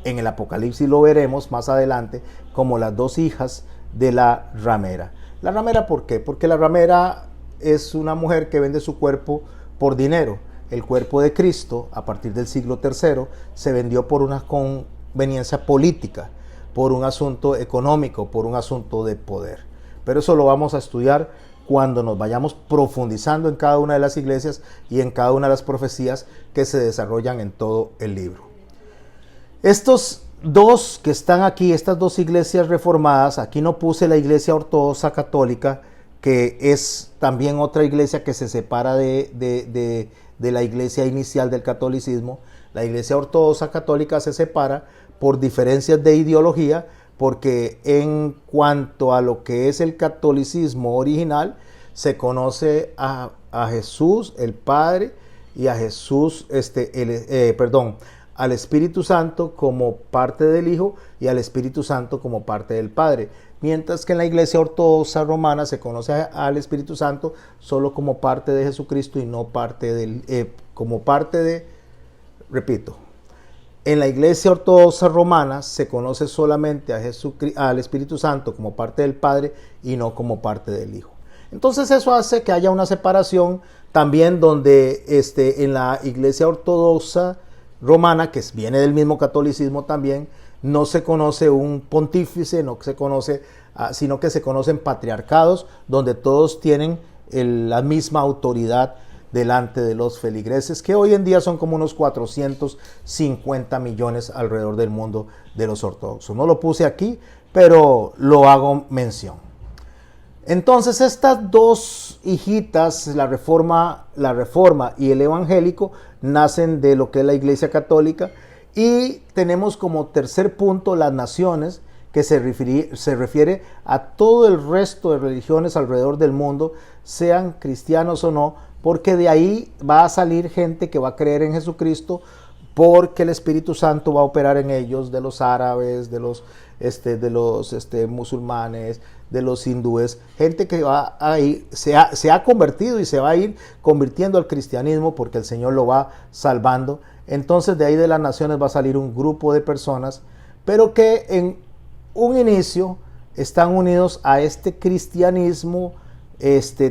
En el Apocalipsis lo veremos más adelante como las dos hijas de la ramera. ¿La ramera por qué? Porque la ramera es una mujer que vende su cuerpo por dinero. El cuerpo de Cristo, a partir del siglo III, se vendió por una conveniencia política, por un asunto económico, por un asunto de poder. Pero eso lo vamos a estudiar cuando nos vayamos profundizando en cada una de las iglesias y en cada una de las profecías que se desarrollan en todo el libro. Estos dos que están aquí, estas dos iglesias reformadas, aquí no puse la iglesia ortodoxa católica, que es también otra iglesia que se separa de la iglesia inicial del catolicismo. La iglesia ortodoxa católica se separa por diferencias de ideología, porque en cuanto a lo que es el catolicismo original, se conoce a Jesús, el Padre, y a Jesús, al Espíritu Santo como parte del Hijo y al Espíritu Santo como parte del Padre. Mientras que en la iglesia ortodoxa romana se conoce al Espíritu Santo solo como parte de Jesucristo y no en la iglesia ortodoxa romana se conoce solamente al Espíritu Santo como parte del Padre y no como parte del Hijo. Entonces eso hace que haya una separación también donde en la iglesia ortodoxa romana, que viene del mismo catolicismo también, no se conoce un pontífice, sino que se conocen patriarcados, donde todos tienen la misma autoridad delante de los feligreses, que hoy en día son como unos 450 millones alrededor del mundo de los ortodoxos. No lo puse aquí, pero lo hago mención. Entonces estas dos hijitas, la reforma y el evangélico, nacen de lo que es la iglesia católica, y tenemos como tercer punto las naciones, que se refiere a todo el resto de religiones alrededor del mundo, sean cristianos o no, porque de ahí va a salir gente que va a creer en Jesucristo, porque el Espíritu Santo va a operar en ellos, de los árabes, de los musulmanes, de los hindúes, gente que va a ir, se ha convertido y se va a ir convirtiendo al cristianismo porque el Señor lo va salvando. Entonces de ahí de las naciones va a salir un grupo de personas, pero que en un inicio están unidos a este cristianismo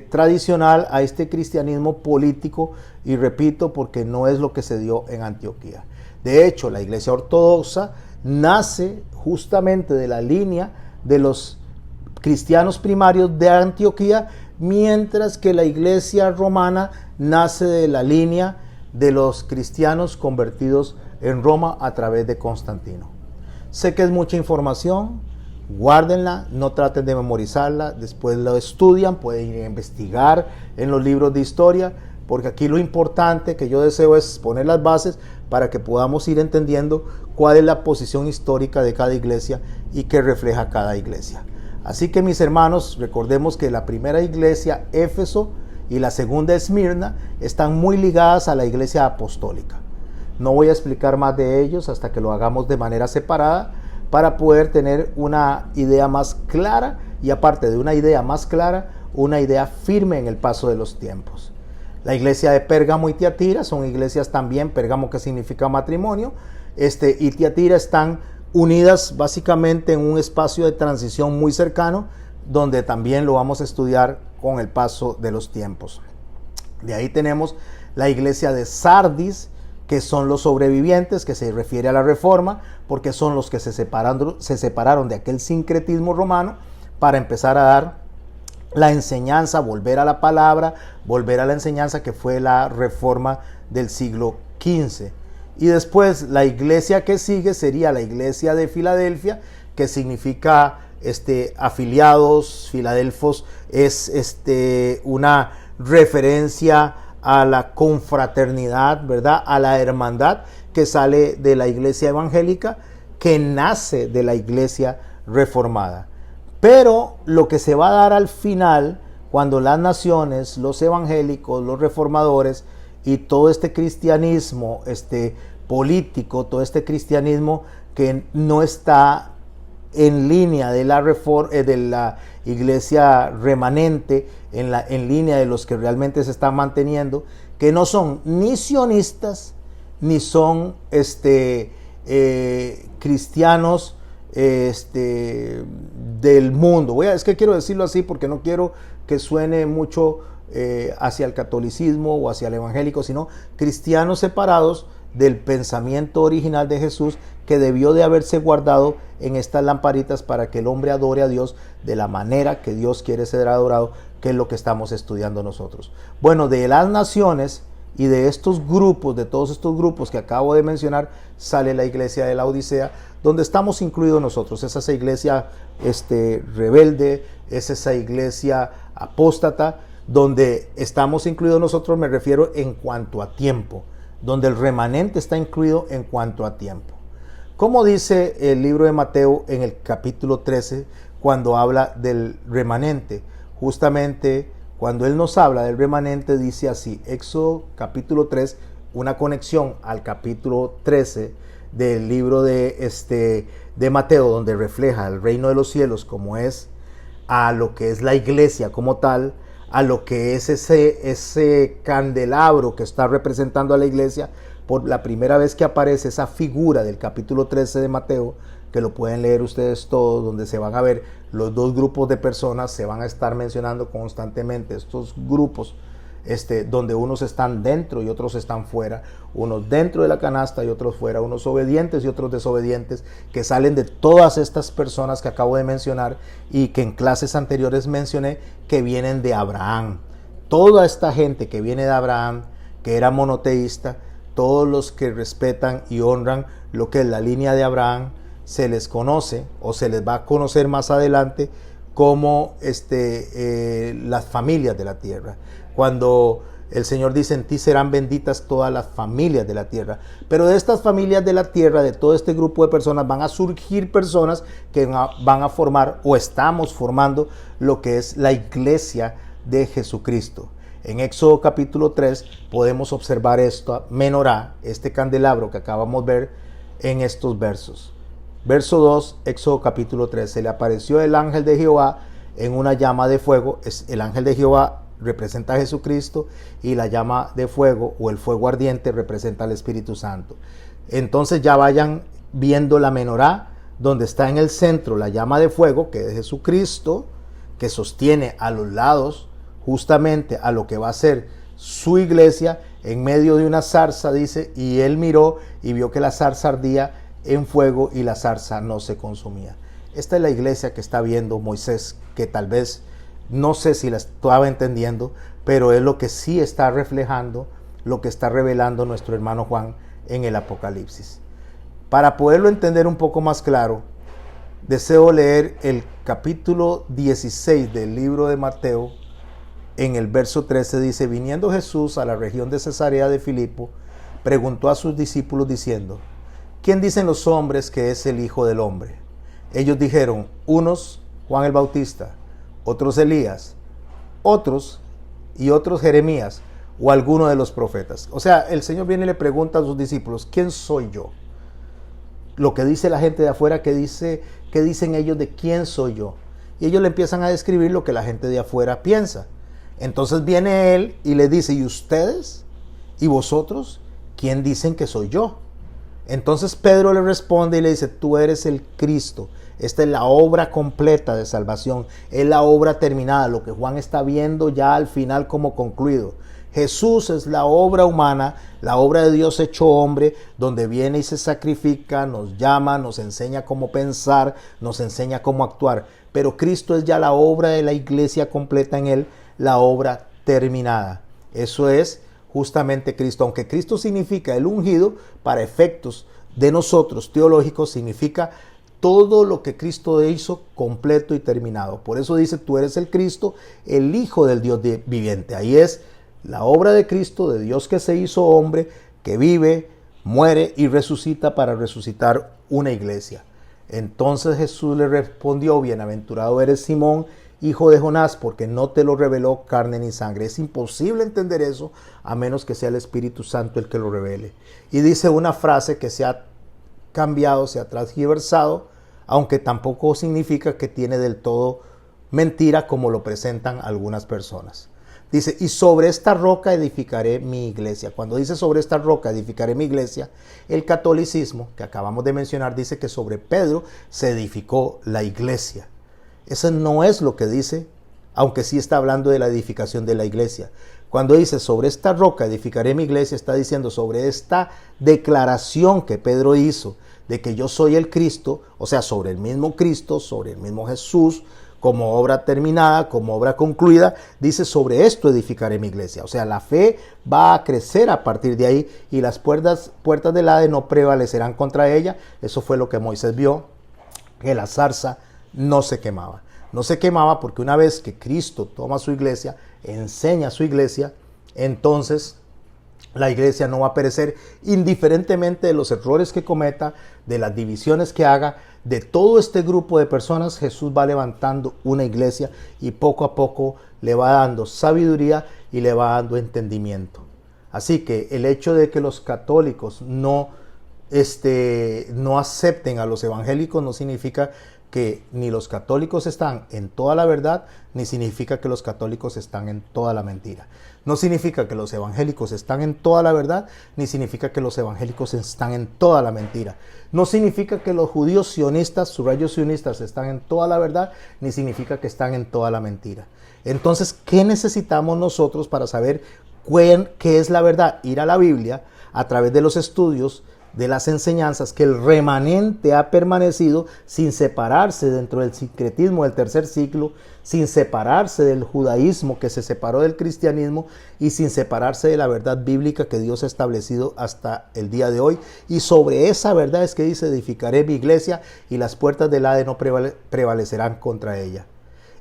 tradicional, a este cristianismo político, y repito, porque no es lo que se dio en Antioquía. De hecho, la iglesia ortodoxa nace justamente de la línea de los cristianos primarios de Antioquía, mientras que la iglesia romana nace de la línea de los cristianos convertidos en Roma a través de Constantino. Sé que es mucha información, guárdenla, no traten de memorizarla, después lo estudian, pueden ir a investigar en los libros de historia, porque aquí lo importante que yo deseo es poner las bases para que podamos ir entendiendo cuál es la posición histórica de cada iglesia y qué refleja cada iglesia. Así que, mis hermanos, recordemos que la primera iglesia, Éfeso, y la segunda, Esmirna, están muy ligadas a la iglesia apostólica. No voy a explicar más de ellos hasta que lo hagamos de manera separada para poder tener una idea más clara y, aparte de una idea más clara, una idea firme en el paso de los tiempos. La iglesia de Pérgamo y Tiatira son iglesias también, Pérgamo que significa matrimonio, y Tiatira están unidas básicamente en un espacio de transición muy cercano, donde también lo vamos a estudiar con el paso de los tiempos. De ahí tenemos la iglesia de Sardis, que son los sobrevivientes, que se refiere a la Reforma, porque son los que se separaron de aquel sincretismo romano para empezar a dar la enseñanza, volver a la palabra, volver a la enseñanza que fue la Reforma del siglo XV. Y después la iglesia que sigue sería la iglesia de Filadelfia, que significa afiliados, filadelfos, es una referencia a la confraternidad, ¿verdad? A la hermandad que sale de la iglesia evangélica, que nace de la iglesia reformada. Pero lo que se va a dar al final, cuando las naciones, los evangélicos, los reformadores y todo este cristianismo político, todo este cristianismo que no está en línea de la iglesia remanente, en línea de los que realmente se están manteniendo, que no son ni sionistas, ni son cristianos del mundo. Es que quiero decirlo así porque no quiero que suene mucho hacia el catolicismo o hacia el evangélico, sino cristianos separados del pensamiento original de Jesús, que debió de haberse guardado en estas lamparitas para que el hombre adore a Dios de la manera que Dios quiere ser adorado, que es lo que estamos estudiando nosotros. Bueno, de las naciones y de estos grupos, de todos estos grupos que acabo de mencionar, sale la iglesia de la Odisea, donde estamos incluidos nosotros. Es esa iglesia rebelde, es esa iglesia apóstata, donde estamos incluidos nosotros, me refiero en cuanto a tiempo, donde el remanente está incluido en cuanto a tiempo. Como dice el libro de Mateo en el capítulo 13, cuando habla del remanente, justamente cuando él nos habla del remanente, dice así, Éxodo capítulo 3, una conexión al capítulo 13 del libro de Mateo, donde refleja el reino de los cielos como es, a lo que es la iglesia como tal, a lo que es ese candelabro que está representando a la iglesia. Por la primera vez que aparece esa figura del capítulo 13 de Mateo, que lo pueden leer ustedes todos, donde se van a ver los dos grupos de personas, se van a estar mencionando constantemente estos grupos, donde unos están dentro y otros están fuera, unos dentro de la canasta y otros fuera, unos obedientes y otros desobedientes, que salen de todas estas personas que acabo de mencionar y que en clases anteriores mencioné, que vienen de Abraham. Toda esta gente que viene de Abraham, que era monoteísta, todos los que respetan y honran lo que es la línea de Abraham, se les conoce o se les va a conocer más adelante como las familias de la tierra. Cuando el Señor dice, en ti serán benditas todas las familias de la tierra. Pero de estas familias de la tierra, de todo este grupo de personas, van a surgir personas que van a formar o estamos formando lo que es la iglesia de Jesucristo. En Éxodo capítulo 3 podemos observar esto, menorá, este candelabro que acabamos de ver en estos versos. Verso 2, Éxodo capítulo 3, se le apareció el ángel de Jehová en una llama de fuego. El ángel de Jehová representa a Jesucristo y la llama de fuego o el fuego ardiente representa al Espíritu Santo. Entonces ya vayan viendo la menorá, donde está en el centro la llama de fuego, que es Jesucristo, que sostiene a los lados justamente a lo que va a ser su iglesia, en medio de una zarza, dice, y él miró y vio que la zarza ardía en fuego y la zarza no se consumía. Esta es la iglesia que está viendo Moisés, que tal vez no sé si la estaba entendiendo, pero es lo que sí está reflejando, lo que está revelando nuestro hermano Juan en el Apocalipsis. Para poderlo entender un poco más claro, deseo leer el capítulo 16 del libro de Mateo. En el verso 13 dice: viniendo Jesús a la región de Cesarea de Filipo, preguntó a sus discípulos diciendo: ¿quién dicen los hombres que es el Hijo del Hombre? Ellos dijeron: unos Juan el Bautista, otros Elías, otros Jeremías o alguno de los profetas. O sea, el Señor viene y le pregunta a sus discípulos: ¿quién soy yo? Lo que dice la gente de afuera, ¿qué dicen ellos de quién soy yo? Y ellos le empiezan a describir lo que la gente de afuera piensa. Entonces viene él y le dice: ¿y ustedes? ¿Y vosotros? ¿Quién dicen que soy yo? Entonces Pedro le responde y le dice: tú eres el Cristo. Esta es la obra completa de salvación, es la obra terminada, lo que Juan está viendo ya al final como concluido. Jesús es la obra humana, la obra de Dios hecho hombre, donde viene y se sacrifica, nos llama, nos enseña cómo pensar, nos enseña cómo actuar. Pero Cristo es ya la obra de la iglesia completa en él, la obra terminada. Eso es justamente Cristo. Aunque Cristo significa el ungido, para efectos de nosotros teológicos significa todo lo que Cristo hizo completo y terminado. Por eso dice: tú eres el Cristo, el Hijo del Dios viviente. Ahí es la obra de Cristo, de Dios que se hizo hombre, que vive, muere y resucita para resucitar una iglesia. Entonces Jesús le respondió: bienaventurado eres Simón, hijo de Jonás, porque no te lo reveló carne ni sangre. Es imposible entender eso a menos que sea el Espíritu Santo el que lo revele. Y dice una frase que se ha cambiado, se ha transgiversado, aunque tampoco significa que tiene del todo mentira como lo presentan algunas personas. Dice: y sobre esta roca edificaré mi iglesia. Cuando dice sobre esta roca edificaré mi iglesia, el catolicismo que acabamos de mencionar dice que sobre Pedro se edificó la iglesia. Eso no es lo que dice, aunque sí está hablando de la edificación de la iglesia. Cuando dice sobre esta roca edificaré mi iglesia, está diciendo sobre esta declaración que Pedro hizo de que yo soy el Cristo, o sea, sobre el mismo Cristo, sobre el mismo Jesús, como obra terminada, como obra concluida. Dice: sobre esto edificaré mi iglesia. O sea, la fe va a crecer a partir de ahí y las puertas del Hades no prevalecerán contra ella. Eso fue lo que Moisés vio, que la zarza no se quemaba. No se quemaba porque una vez que Cristo toma su iglesia, enseña a su iglesia, entonces la iglesia no va a perecer, indiferentemente de los errores que cometa, de las divisiones que haga. De todo este grupo de personas, Jesús va levantando una iglesia y poco a poco le va dando sabiduría y le va dando entendimiento. Así que el hecho de que los católicos no acepten a los evangélicos no significa que ni los católicos están en toda la verdad, ni significa que los católicos están en toda la mentira. No significa que los evangélicos están en toda la verdad, ni significa que los evangélicos están en toda la mentira. No significa que los judíos sionistas, subrayos sionistas, están en toda la verdad, ni significa que están en toda la mentira. Entonces, ¿qué necesitamos nosotros para saber qué es la verdad? Ir a la Biblia a través de los estudios, de las enseñanzas, que el remanente ha permanecido sin separarse dentro del sincretismo del tercer siglo, sin separarse del judaísmo que se separó del cristianismo y sin separarse de la verdad bíblica que Dios ha establecido hasta el día de hoy. Y sobre esa verdad es que dice: edificaré mi iglesia y las puertas del Hades no prevalecerán contra ella.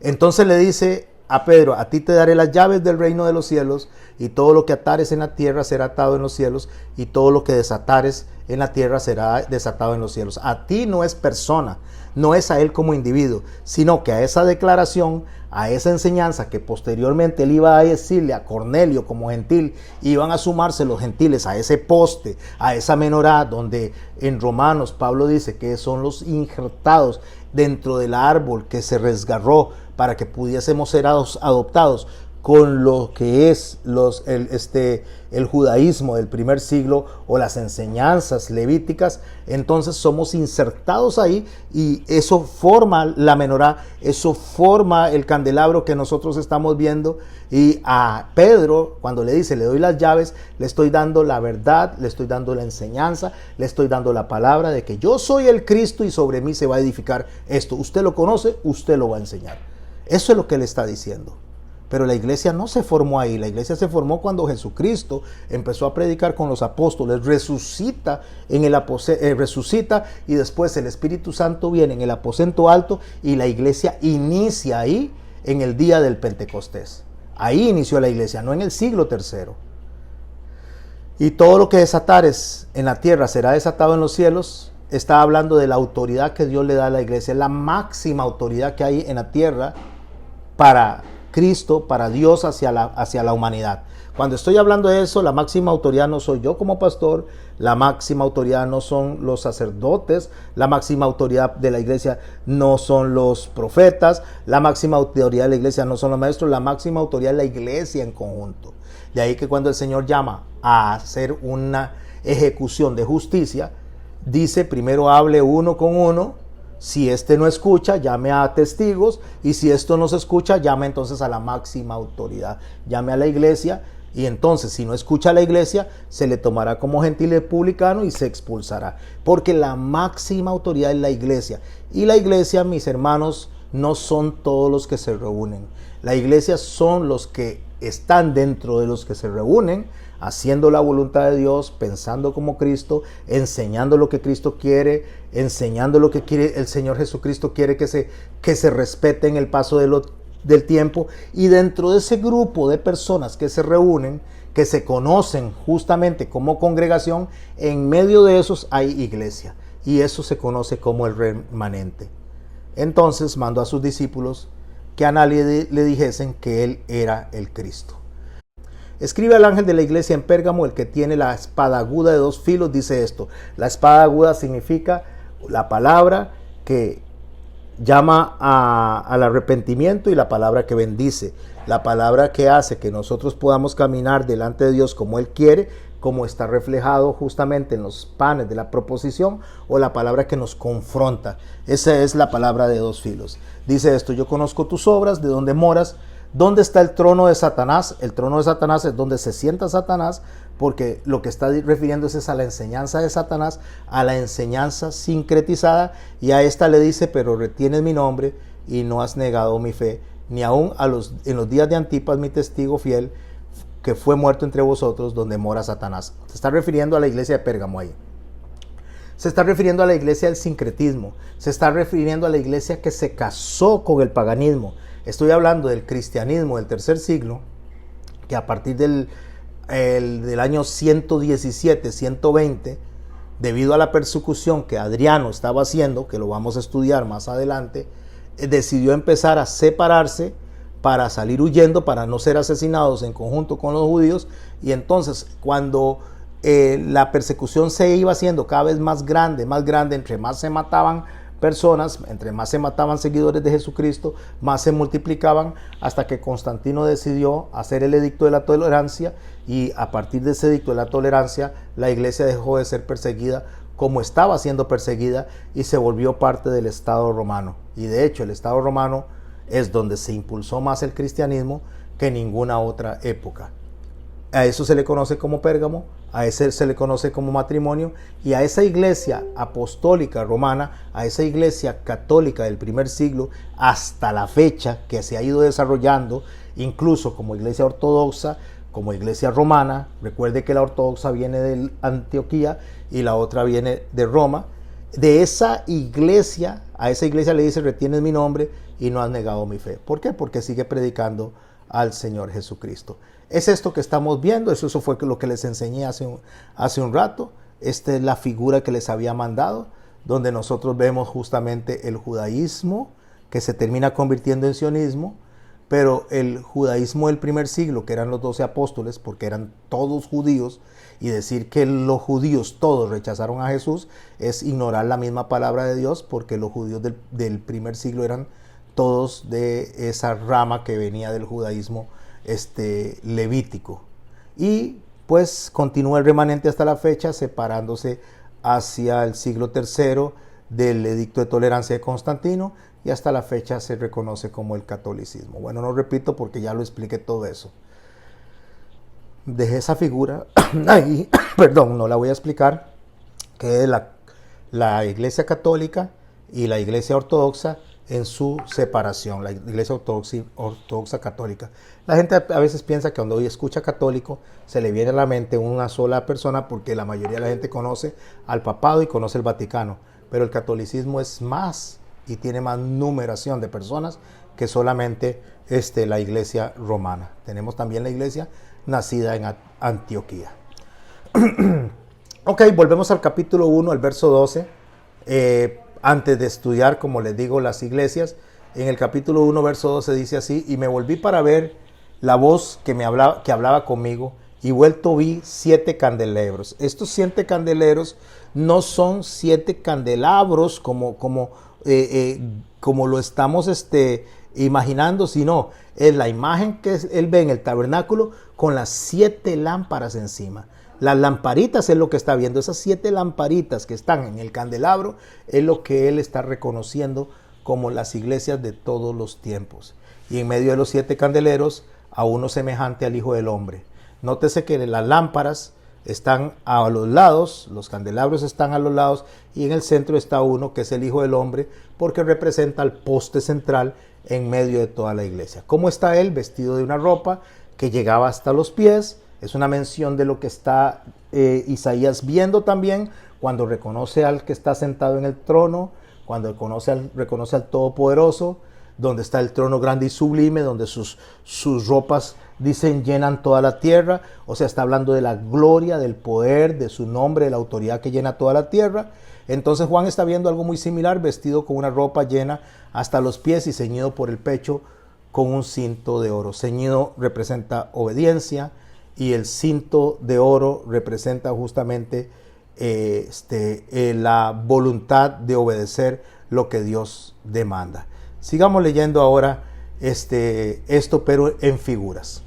Entonces le dice a Pedro: a ti te daré las llaves del reino de los cielos, y todo lo que atares en la tierra será atado en los cielos, y todo lo que desatares en la tierra será desatado en los cielos. A ti no es persona, no es a él como individuo, sino que a esa declaración, a esa enseñanza que posteriormente él iba a decirle a Cornelio como gentil, iban a sumarse los gentiles a ese poste, a esa menorá, donde en Romanos Pablo dice que son los injertados dentro del árbol que se resgarró para que pudiésemos ser adoptados. con lo que es el judaísmo del primer siglo o las enseñanzas levíticas, entonces somos insertados ahí y eso forma la menorá, eso forma el candelabro que nosotros estamos viendo. Y a Pedro, cuando le dice, le doy las llaves, le estoy dando la verdad, le estoy dando la enseñanza, le estoy dando la palabra de que yo soy el Cristo y sobre mí se va a edificar esto. Usted lo conoce, usted lo va a enseñar. Eso es lo que le está diciendo. Pero la iglesia no se formó ahí, la iglesia se formó cuando Jesucristo empezó a predicar con los apóstoles, resucita y después el Espíritu Santo viene en el aposento alto y la iglesia inicia ahí en el día del Pentecostés. Ahí inició la iglesia, no en el siglo III. Y todo lo que desatares en la tierra será desatado en los cielos. Está hablando de la autoridad que Dios le da a la iglesia, la máxima autoridad que hay en la tierra para Cristo, para Dios hacia la humanidad. Cuando estoy hablando de eso, la máxima autoridad no soy yo como pastor, la máxima autoridad no son los sacerdotes, la máxima autoridad de la iglesia no son los profetas, la máxima autoridad de la iglesia no son los maestros, la máxima autoridad es la iglesia en conjunto. De ahí que cuando el Señor llama a hacer una ejecución de justicia, dice primero hable uno con uno. Si este no escucha, llame a testigos, y si esto no se escucha, llame entonces a la máxima autoridad, llame a la iglesia, y entonces si no escucha a la iglesia, se le tomará como gentil y publicano y se expulsará, porque la máxima autoridad es la iglesia, y la iglesia, mis hermanos, no son todos los que se reúnen, la iglesia son los que están dentro de los que se reúnen, haciendo la voluntad de Dios, pensando como Cristo, enseñando lo que Cristo quiere, enseñando lo que quiere el Señor Jesucristo, quiere que se respete en el paso del tiempo. Y dentro de ese grupo de personas que se reúnen, que se conocen justamente como congregación, en medio de esos hay iglesia. Y eso se conoce como el remanente. Entonces mandó a sus discípulos que a nadie le dijesen que él era el Cristo. Escribe al ángel de la iglesia en Pérgamo, el que tiene la espada aguda de 2 filos, dice esto. La espada aguda significa la palabra que llama al arrepentimiento y la palabra que bendice. La palabra que hace que nosotros podamos caminar delante de Dios como Él quiere, como está reflejado justamente en los panes de la proposición, o la palabra que nos confronta. Esa es la palabra de 2 filos. Dice esto: yo conozco tus obras, de dónde moras. ¿Dónde está el trono de Satanás? El trono de Satanás es donde se sienta Satanás, porque lo que está refiriéndose es a la enseñanza de Satanás, a la enseñanza sincretizada, y a esta le dice, pero retienes mi nombre y no has negado mi fe, ni aun en los días de Antipas, mi testigo fiel, que fue muerto entre vosotros, donde mora Satanás. Se está refiriendo a la iglesia de Pérgamo ahí. Se está refiriendo a la iglesia del sincretismo, se está refiriendo a la iglesia que se casó con el paganismo. Estoy hablando del cristianismo del tercer siglo, que a partir del año 117, 120, debido a la persecución que Adriano estaba haciendo, que lo vamos a estudiar más adelante, decidió empezar a separarse para salir huyendo, para no ser asesinados en conjunto con los judíos. Y entonces cuando la persecución se iba haciendo cada vez más grande, entre más se mataban personas, entre más se mataban seguidores de Jesucristo, más se multiplicaban, hasta que Constantino decidió hacer el edicto de la tolerancia, y a partir de ese edicto de la tolerancia la iglesia dejó de ser perseguida como estaba siendo perseguida y se volvió parte del Estado romano. Y de hecho el Estado romano es donde se impulsó más el cristianismo que en ninguna otra época. A eso se le conoce como Pérgamo, a ese se le conoce como matrimonio, y a esa iglesia apostólica romana, a esa iglesia católica del primer siglo, hasta la fecha que se ha ido desarrollando, incluso como iglesia ortodoxa, como iglesia romana. Recuerde que la ortodoxa viene de Antioquía y la otra viene de Roma. De esa iglesia, a esa iglesia le dice, retienes mi nombre y no has negado mi fe. ¿Por qué? Porque sigue predicando al Señor Jesucristo. Es esto que estamos viendo, eso fue lo que les enseñé hace un rato. Esta es la figura que les había mandado, donde nosotros vemos justamente el judaísmo que se termina convirtiendo en sionismo, pero el judaísmo del primer siglo, que eran los 12 apóstoles, porque eran todos judíos, y decir que los judíos todos rechazaron a Jesús es ignorar la misma palabra de Dios, porque los judíos del primer siglo eran todos de esa rama que venía del judaísmo levítico. Y pues continúa el remanente hasta la fecha, separándose hacia el siglo III del edicto de tolerancia de Constantino, y hasta la fecha se reconoce como el catolicismo. Bueno, no repito porque ya lo expliqué todo eso. Dejé esa figura ahí, perdón, no la voy a explicar, que es la Iglesia Católica y la Iglesia Ortodoxa en su separación, la Iglesia Ortodoxa Católica. La gente a veces piensa que cuando hoy escucha católico se le viene a la mente una sola persona, porque la mayoría de la gente conoce al papado y conoce el Vaticano, pero el catolicismo es más y tiene más numeración de personas que solamente la Iglesia romana. Tenemos también la Iglesia nacida en Antioquía. Ok, volvemos al capítulo 1, al verso 12. Antes de estudiar, como les digo, las iglesias, en el capítulo 1, verso 12 dice así: y me volví para ver la voz que hablaba conmigo, y vuelto vi 7 candelabros. Estos 7 candelabros no son 7 candelabros como lo estamos imaginando, sino es la imagen que él ve en el tabernáculo con las 7 lámparas encima. Las lamparitas es lo que está viendo. Esas 7 lamparitas que están en el candelabro es lo que él está reconociendo como las iglesias de todos los tiempos. Y en medio de los 7 candeleros, a uno semejante al Hijo del Hombre. Nótese que las lámparas están a los lados, los candelabros están a los lados, y en el centro está uno que es el Hijo del Hombre, porque representa el poste central en medio de toda la iglesia. ¿Cómo está él? Vestido de una ropa que llegaba hasta los pies. Es una mención de lo que está Isaías viendo también cuando reconoce al que está sentado en el trono, cuando reconoce al Todopoderoso, donde está el trono grande y sublime, donde sus ropas, dicen, llenan toda la tierra. O sea, está hablando de la gloria, del poder, de su nombre, de la autoridad que llena toda la tierra. Entonces Juan está viendo algo muy similar, vestido con una ropa llena hasta los pies y ceñido por el pecho con un cinto de oro. Ceñido representa obediencia, y el cinto de oro representa justamente la voluntad de obedecer lo que Dios demanda. Sigamos leyendo ahora esto, pero en figuras.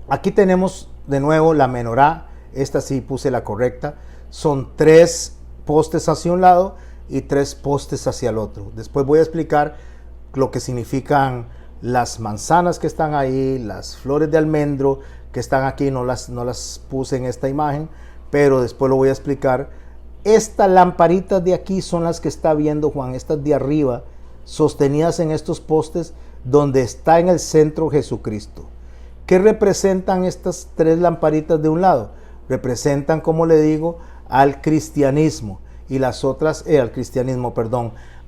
Aquí tenemos de nuevo la menorá. Esta sí puse la correcta. Son 3 postes hacia un lado y 3 postes hacia el otro. Después voy a explicar lo que significan las manzanas que están ahí, las flores de almendro que están aquí. No las puse en esta imagen, pero después lo voy a explicar. Estas lamparitas de aquí son las que está viendo Juan, estas de arriba, sostenidas en estos postes, donde está en el centro Jesucristo. ¿Qué representan estas 3 lamparitas de un lado? Representan, como le digo, al cristianismo, y las otras,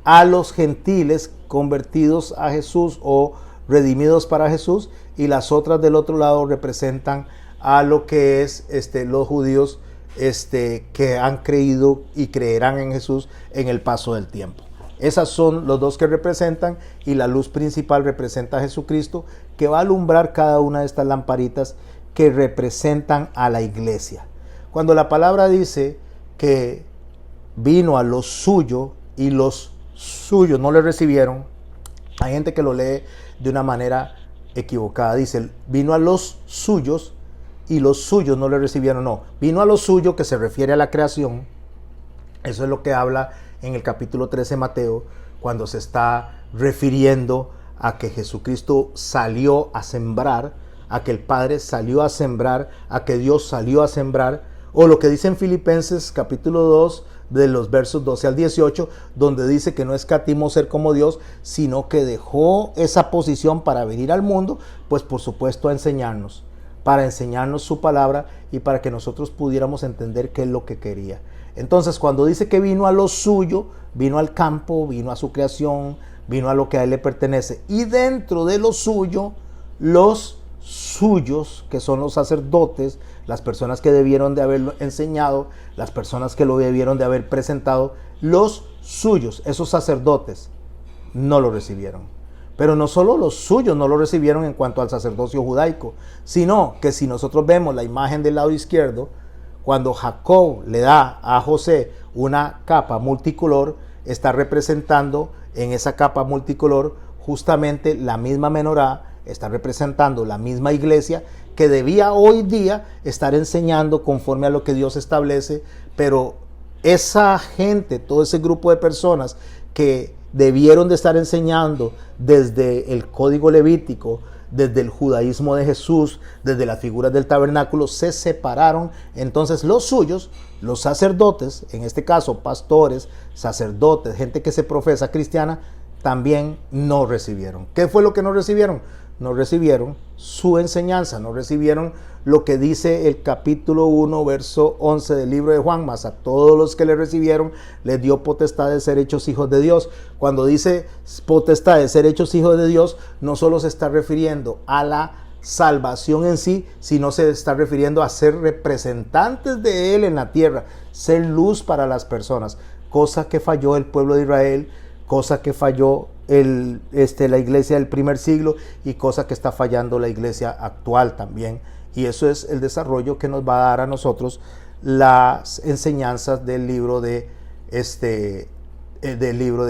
a los gentiles convertidos a Jesús o redimidos para Jesús, y las otras del otro lado representan a lo que es los judíos que han creído y creerán en Jesús en el paso del tiempo. Esas son los 2 que representan, y la luz principal representa a Jesucristo, que va a alumbrar cada una de estas lamparitas que representan a la iglesia. Cuando la palabra dice que vino a lo suyo y los suyos no le recibieron, hay gente que lo lee de una manera equivocada. Dice, vino a los suyos y los suyos no le recibieron. No, vino a lo suyo, que se refiere a la creación. Eso es lo que habla en el capítulo 13 de Mateo, cuando se está refiriendo a que Jesucristo salió a sembrar, a que el Padre salió a sembrar, a que Dios salió a sembrar. O lo que dice en Filipenses capítulo 2, de los versos 12 al 18, donde dice que no escatimó ser como Dios, sino que dejó esa posición para venir al mundo, pues por supuesto a enseñarnos, para enseñarnos su palabra y para que nosotros pudiéramos entender qué es lo que quería. Entonces, cuando dice que vino a lo suyo, vino al campo, vino a su creación, vino a lo que a él le pertenece. Y dentro de lo suyo, los suyos, que son los sacerdotes, las personas que debieron de haberlo enseñado, las personas que lo debieron de haber presentado, los suyos, esos sacerdotes, no lo recibieron. Pero no solo los suyos no lo recibieron en cuanto al sacerdocio judaico, sino que si nosotros vemos la imagen del lado izquierdo, cuando Jacob le da a José una capa multicolor, está representando en esa capa multicolor justamente la misma menorá está representando la misma iglesia que debía hoy día estar enseñando conforme a lo que Dios establece, pero esa gente, todo ese grupo de personas que debieron de estar enseñando desde el código levítico, desde el judaísmo de Jesús, desde las figuras del tabernáculo, se separaron. Entonces los suyos, los sacerdotes, en este caso pastores, sacerdotes, gente que se profesa cristiana, también no recibieron. ¿Qué fue lo que no recibieron? No recibieron su enseñanza, no recibieron lo que dice el capítulo 1, verso 11 del libro de Juan, mas a todos los que le recibieron les dio potestad de ser hechos hijos de Dios. Cuando dice potestad de ser hechos hijos de Dios, no solo se está refiriendo a la salvación en sí, sino se está refiriendo a ser representantes de Él en la tierra, ser luz para las personas, cosa que falló el pueblo de Israel, cosa que falló la iglesia del primer siglo y cosa que está fallando la iglesia actual también. Y eso es el desarrollo que nos va a dar a nosotros las enseñanzas del libro de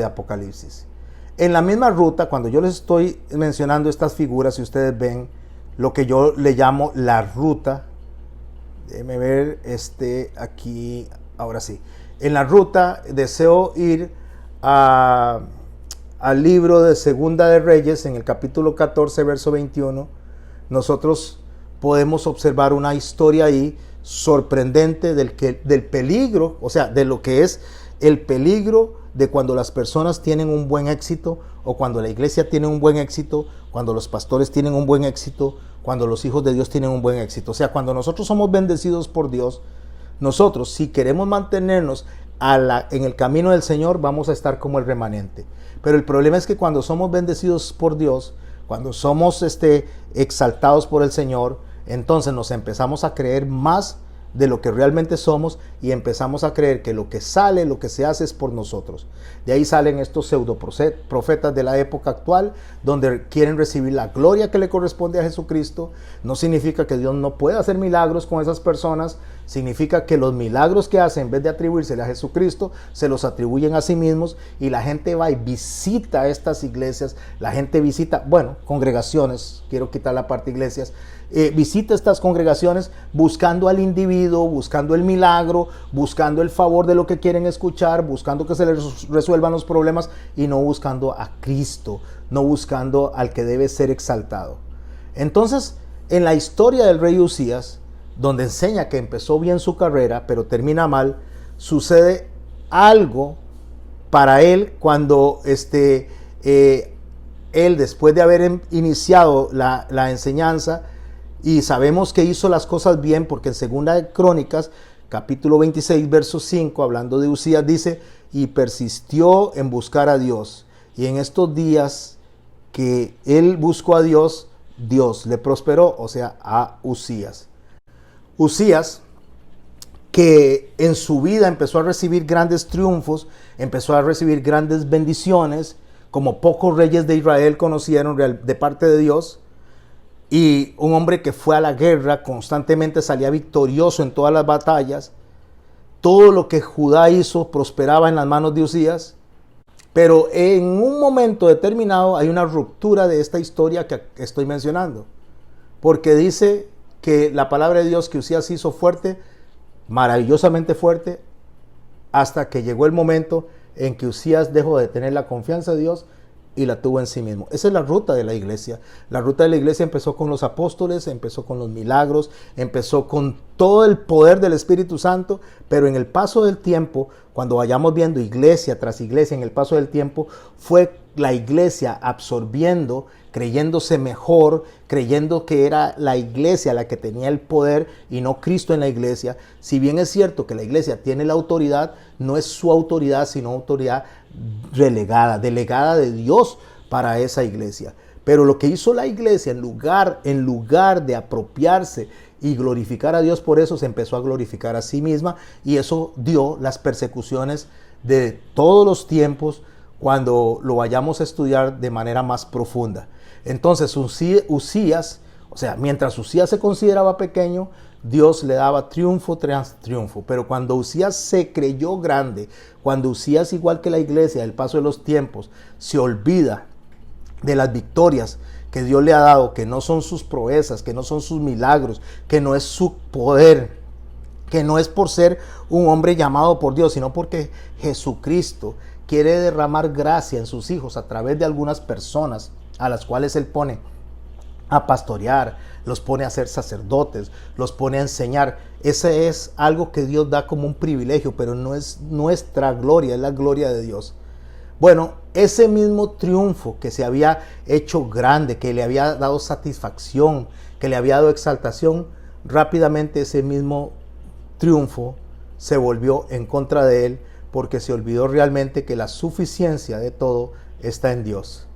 Apocalipsis. En la misma ruta, cuando yo les estoy mencionando estas figuras, si ustedes ven lo que yo le llamo la ruta, déjenme ver aquí, ahora sí. En la ruta deseo ir al libro de Segunda de Reyes, en el capítulo 14, verso 21, nosotros podemos observar una historia ahí sorprendente del peligro, o sea, de lo que es el peligro de cuando las personas tienen un buen éxito, o cuando la iglesia tiene un buen éxito, cuando los pastores tienen un buen éxito, cuando los hijos de Dios tienen un buen éxito. O sea, cuando nosotros somos bendecidos por Dios, nosotros, si queremos mantenernos en el camino del Señor, vamos a estar como el remanente. Pero el problema es que cuando somos bendecidos por Dios, cuando somos exaltados por el Señor, entonces nos empezamos a creer más de lo que realmente somos y empezamos a creer que lo que sale, lo que se hace es por nosotros. De ahí salen estos pseudo profetas de la época actual, donde quieren recibir la gloria que le corresponde a Jesucristo. No significa que Dios no pueda hacer milagros con esas personas, significa que los milagros que hacen, en vez de atribuírsele a Jesucristo, se los atribuyen a sí mismos, y la gente va y visita estas iglesias, la gente visita, congregaciones, quiero quitar la parte iglesias, visita estas congregaciones buscando al individuo, buscando el milagro, buscando el favor de lo que quieren escuchar, buscando que se les resuelvan los problemas y no buscando a Cristo, no buscando al que debe ser exaltado. Entonces, en la historia del rey Usías, donde enseña que empezó bien su carrera, pero termina mal, sucede algo para él cuando él, después de haber iniciado la enseñanza, y sabemos que hizo las cosas bien, porque en Segunda de Crónicas, capítulo 26, verso 5, hablando de Usías, dice, y persistió en buscar a Dios. Y en estos días que él buscó a Dios, Dios le prosperó, o sea, a Usías. Usías, que en su vida empezó a recibir grandes triunfos, empezó a recibir grandes bendiciones, como pocos reyes de Israel conocieron de parte de Dios, y un hombre que fue a la guerra, constantemente salía victorioso en todas las batallas. Todo lo que Judá hizo prosperaba en las manos de Usías. Pero en un momento determinado hay una ruptura de esta historia que estoy mencionando. Porque dice que la palabra de Dios, que Usías hizo fuerte, maravillosamente fuerte, hasta que llegó el momento en que Usías dejó de tener la confianza de Dios y la tuvo en sí mismo. Esa es la ruta de la iglesia. La ruta de la iglesia empezó con los apóstoles, empezó con los milagros, empezó con todo el poder del Espíritu Santo, pero en el paso del tiempo, cuando vayamos viendo iglesia tras iglesia, en el paso del tiempo, fue la iglesia absorbiendo, creyéndose mejor, creyendo que era la iglesia la que tenía el poder y no Cristo en la iglesia. Si bien es cierto que la iglesia tiene la autoridad, no es su autoridad, sino autoridad delegada de Dios para esa iglesia. Pero lo que hizo la iglesia, en lugar de apropiarse y glorificar a Dios por eso, se empezó a glorificar a sí misma, y eso dio las persecuciones de todos los tiempos cuando lo vayamos a estudiar de manera más profunda. Entonces Usías, o sea, mientras Usías se consideraba pequeño, Dios le daba triunfo tras triunfo. Pero cuando Usías se creyó grande, cuando Usías, igual que la iglesia, el paso de los tiempos, se olvida de las victorias que Dios le ha dado, que no son sus proezas, que no son sus milagros, que no es su poder, que no es por ser un hombre llamado por Dios, sino porque Jesucristo quiere derramar gracia en sus hijos a través de algunas personas a las cuales Él pone a pastorear, los pone a ser sacerdotes, los pone a enseñar. Ese es algo que Dios da como un privilegio, pero no es nuestra gloria, es la gloria de Dios. Bueno, ese mismo triunfo que se había hecho grande, que le había dado satisfacción, que le había dado exaltación, rápidamente ese mismo triunfo se volvió en contra de él, porque se olvidó realmente que la suficiencia de todo está en Dios.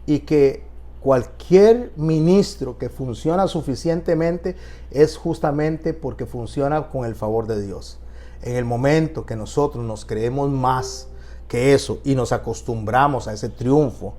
Y que cualquier ministro que funciona suficientemente es justamente porque funciona con el favor de Dios. En el momento que nosotros nos creemos más que eso y nos acostumbramos a ese triunfo,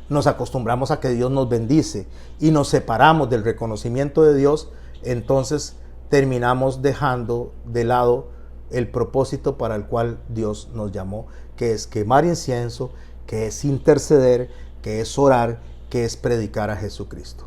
nos acostumbramos a que Dios nos bendice y nos separamos del reconocimiento de Dios, entonces terminamos dejando de lado el propósito para el cual Dios nos llamó, que es quemar incienso, que es interceder, que es orar, que es predicar a Jesucristo.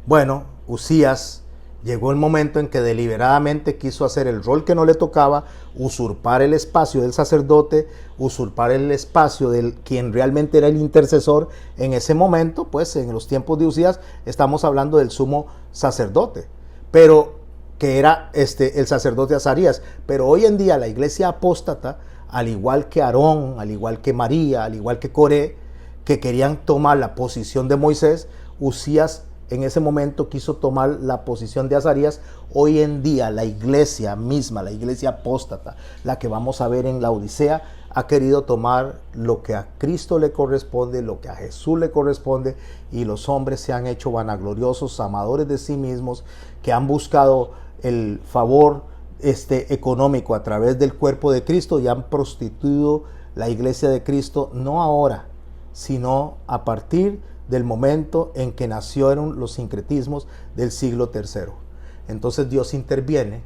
Bueno, Uzías llegó el momento en que deliberadamente quiso hacer el rol que no le tocaba, usurpar el espacio del sacerdote, usurpar el espacio del quien realmente era el intercesor. En ese momento, pues en los tiempos de Uzías, estamos hablando del sumo sacerdote, pero que era el sacerdote Azarías. Pero hoy en día la iglesia apóstata, al igual que Aarón, al igual que María, al igual que Coré, que querían tomar la posición de Moisés, Uzías en ese momento quiso tomar la posición de Azarías. Hoy en día la iglesia misma, la iglesia apóstata, la que vamos a ver en la Odisea, ha querido tomar lo que a Cristo le corresponde, lo que a Jesús le corresponde, y los hombres se han hecho vanagloriosos, amadores de sí mismos, que han buscado el favor económico a través del cuerpo de Cristo y han prostituido la iglesia de Cristo, no ahora, sino a partir del momento en que nacieron los sincretismos del siglo III. Entonces Dios interviene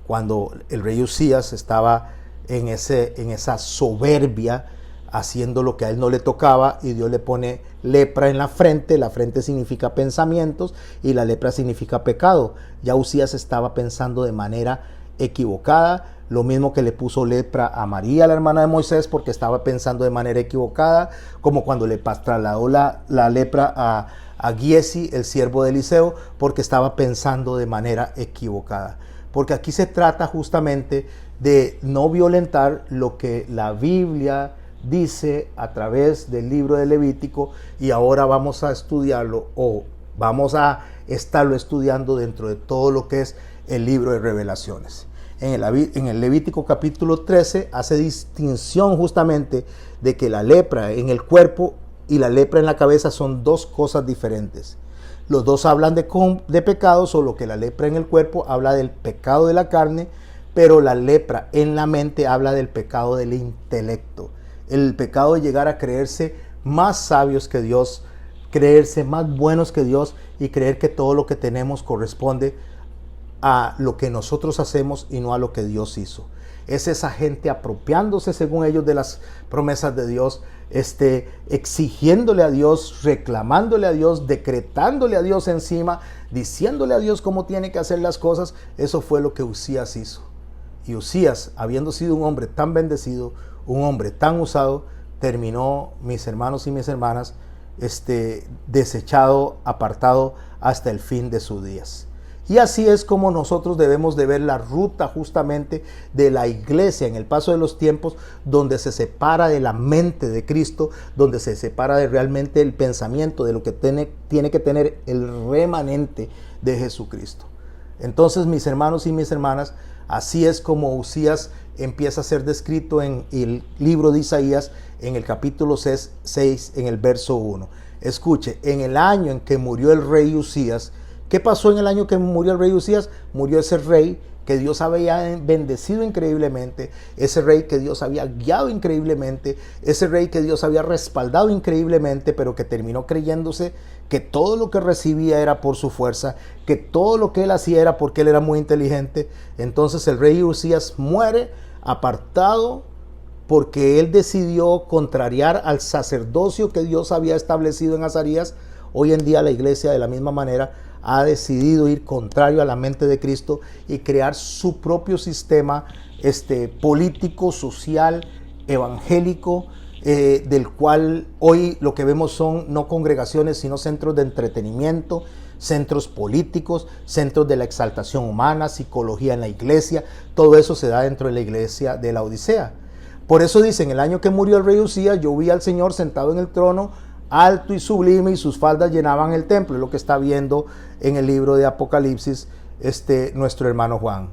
cuando el rey Uzías estaba en esa soberbia, haciendo lo que a él no le tocaba, y Dios le pone lepra en la frente. La frente significa pensamientos y la lepra significa pecado. Ya Uzías estaba pensando de manera equivocada, lo mismo que le puso lepra a María, la hermana de Moisés, porque estaba pensando de manera equivocada, como cuando le trasladó la lepra a Giesi, el siervo de Eliseo, porque estaba pensando de manera equivocada. Porque aquí se trata justamente de no violentar lo que la Biblia dice a través del libro de Levítico, y ahora vamos a estudiarlo, o vamos a estarlo estudiando dentro de todo lo que es el libro de Revelaciones. En el Levítico capítulo 13 hace distinción justamente de que la lepra en el cuerpo y la lepra en la cabeza son dos cosas diferentes. Los dos hablan de pecado, solo que la lepra en el cuerpo habla del pecado de la carne, pero la lepra en la mente habla del pecado del intelecto. El pecado de llegar a creerse más sabios que Dios, creerse más buenos que Dios y creer que todo lo que tenemos corresponde a lo que nosotros hacemos y no a lo que Dios hizo. Es esa gente apropiándose, según ellos, de las promesas de Dios, exigiéndole a Dios, reclamándole a Dios, decretándole a Dios encima, diciéndole a Dios cómo tiene que hacer las cosas. Eso fue lo que Uzías hizo. Y Uzías, habiendo sido un hombre tan bendecido, un hombre tan usado, terminó, mis hermanos y mis hermanas, desechado, apartado hasta el fin de sus días. Y así es como nosotros debemos de ver la ruta justamente de la iglesia en el paso de los tiempos, donde se separa de la mente de Cristo, donde se separa de realmente el pensamiento de lo que tiene que tener el remanente de Jesucristo. Entonces, mis hermanos y mis hermanas, así es como Uzías empieza a ser descrito en el libro de Isaías, en el capítulo 6, en el verso 1. Escuche, en el año en que murió el rey Uzías. ¿Qué pasó en el año que murió el rey Uzías? Murió ese rey que Dios había bendecido increíblemente, ese rey que Dios había guiado increíblemente, ese rey que Dios había respaldado increíblemente, pero que terminó creyéndose que todo lo que recibía era por su fuerza, que todo lo que él hacía era porque él era muy inteligente. Entonces el rey Uzías muere apartado porque él decidió contrariar al sacerdocio que Dios había establecido en Azarías. Hoy en día la iglesia de la misma manera ha decidido ir contrario a la mente de Cristo y crear su propio sistema político, social, evangélico, del cual hoy lo que vemos son no congregaciones, sino centros de entretenimiento, centros políticos, centros de la exaltación humana, psicología en la iglesia. Todo eso se da dentro de la iglesia de la Odisea. Por eso dicen, el año que murió el rey Usías, yo vi al Señor sentado en el trono, alto y sublime, y sus faldas llenaban el templo. Es lo que está viendo en el libro de Apocalipsis nuestro hermano Juan.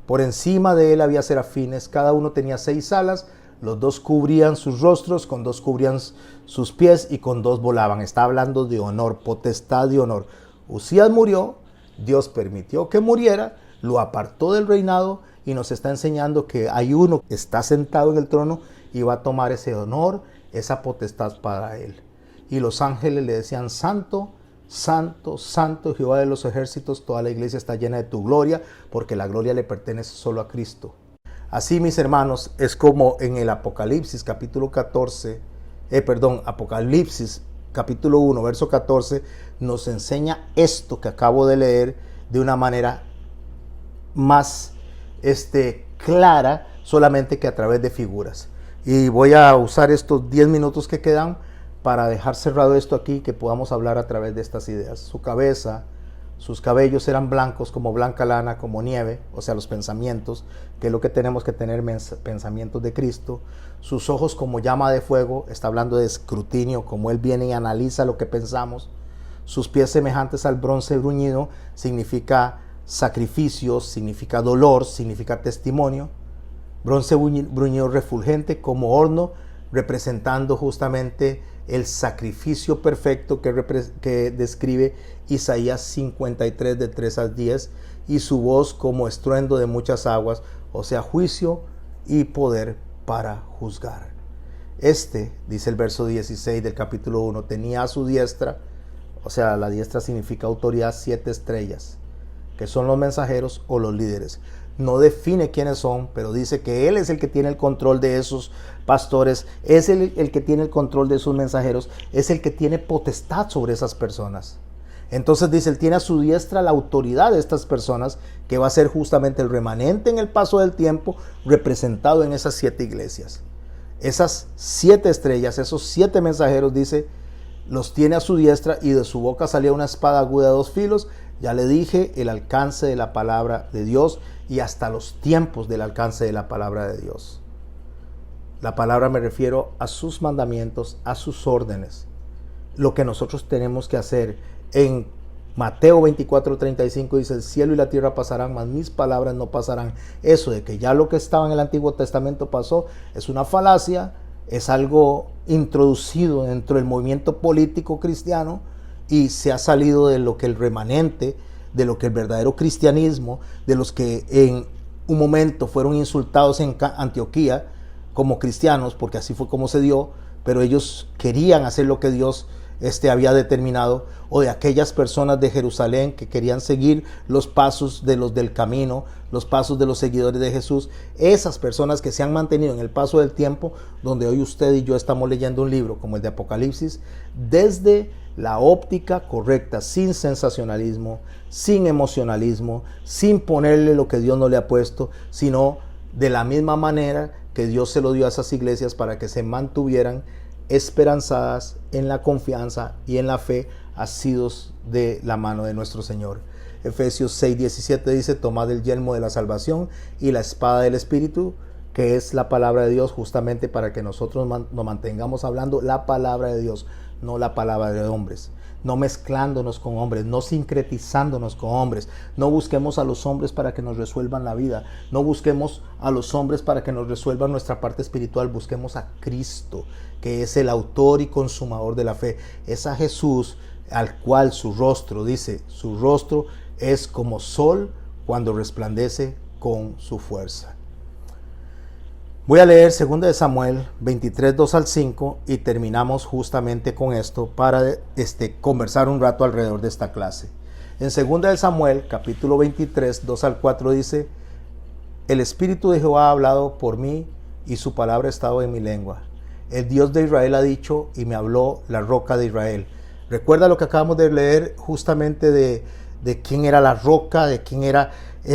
Por encima de él había serafines, cada uno tenía 6 alas, los 2 cubrían sus rostros, con 2 cubrían sus pies y con 2 volaban. Está hablando de honor, potestad de honor. Usías murió, Dios permitió que muriera, lo apartó del reinado y nos está enseñando que hay uno que está sentado en el trono y va a tomar ese honor, esa potestad para él. Y los ángeles le decían: santo, santo, santo, Jehová de los ejércitos, toda la iglesia está llena de tu gloria, porque la gloria le pertenece solo a Cristo. Así, mis hermanos, es como en el Apocalipsis capítulo 14, Apocalipsis capítulo 1, verso 14, nos enseña esto que acabo de leer de una manera más clara, solamente que a través de figuras. Y voy a usar estos 10 minutos que quedan para dejar cerrado esto aquí, que podamos hablar a través de estas ideas. Su cabeza, sus cabellos eran blancos como blanca lana, como nieve, o sea, los pensamientos, que es lo que tenemos que tener, pensamientos de Cristo. Sus ojos como llama de fuego, está hablando de escrutinio, como Él viene y analiza lo que pensamos. Sus pies semejantes al bronce bruñido, significa sacrificios, significa dolor, significa testimonio. Bronce bruñido refulgente como horno, representando justamente el sacrificio perfecto que describe Isaías 53 de 3 al 10, y su voz como estruendo de muchas aguas, o sea, juicio y poder para juzgar. Dice el verso 16 del capítulo 1, tenía a su diestra, o sea, la diestra significa autoridad, 7 estrellas, que son los mensajeros o los líderes. No define quiénes son, pero dice que Él es el que tiene el control de esos pastores, es el que tiene el control de esos mensajeros, es el que tiene potestad sobre esas personas. Entonces dice, Él tiene a su diestra la autoridad de estas personas, que va a ser justamente el remanente en el paso del tiempo, representado en esas 7 iglesias. Esas 7 estrellas, esos 7 mensajeros, dice, los tiene a su diestra, y de su boca salía una espada aguda de 2 filos. Ya le dije, el alcance de la palabra de Dios, y hasta los tiempos del alcance de la palabra de Dios. La palabra me refiero a sus mandamientos, a sus órdenes. Lo que nosotros tenemos que hacer. En Mateo 24:35 dice, el cielo y la tierra pasarán, mas mis palabras no pasarán. Eso de que ya lo que estaba en el Antiguo Testamento pasó, es una falacia, es algo introducido dentro del movimiento político cristiano, y se ha salido de lo que el remanente, de lo que el verdadero cristianismo, de los que en un momento fueron insultados en Antioquía como cristianos, porque así fue como se dio, pero ellos querían hacer lo que Dios había determinado, o de aquellas personas de Jerusalén que querían seguir los pasos de los del camino, los pasos de los seguidores de Jesús. Esas personas que se han mantenido en el paso del tiempo, donde hoy usted y yo estamos leyendo un libro como el de Apocalipsis, desde la óptica correcta, sin sensacionalismo, sin emocionalismo, sin ponerle lo que Dios no le ha puesto, sino de la misma manera que Dios se lo dio a esas iglesias para que se mantuvieran esperanzadas en la confianza y en la fe, asidos de la mano de nuestro Señor. Efesios 6:17 dice, tomad el yelmo de la salvación y la espada del Espíritu, que es la palabra de Dios, justamente para que nosotros nos mantengamos hablando la palabra de Dios, no la palabra de hombres, no mezclándonos con hombres, no sincretizándonos con hombres. No busquemos a los hombres para que nos resuelvan la vida, no busquemos a los hombres para que nos resuelvan nuestra parte espiritual. Busquemos a Cristo, que es el autor y consumador de la fe. Es a Jesús, al cual su rostro, dice, su rostro es como sol cuando resplandece con su fuerza. Voy a leer 2 de Samuel 23, 2 al 5, y terminamos justamente con esto para conversar un rato alrededor de esta clase. En 2 de Samuel, capítulo 23, 2 al 4 dice, el Espíritu de Jehová ha hablado por mí, y su palabra ha estado en mi lengua. El Dios de Israel ha dicho y me habló la roca de Israel. Recuerda lo que acabamos de leer justamente de quién era la roca, de quién era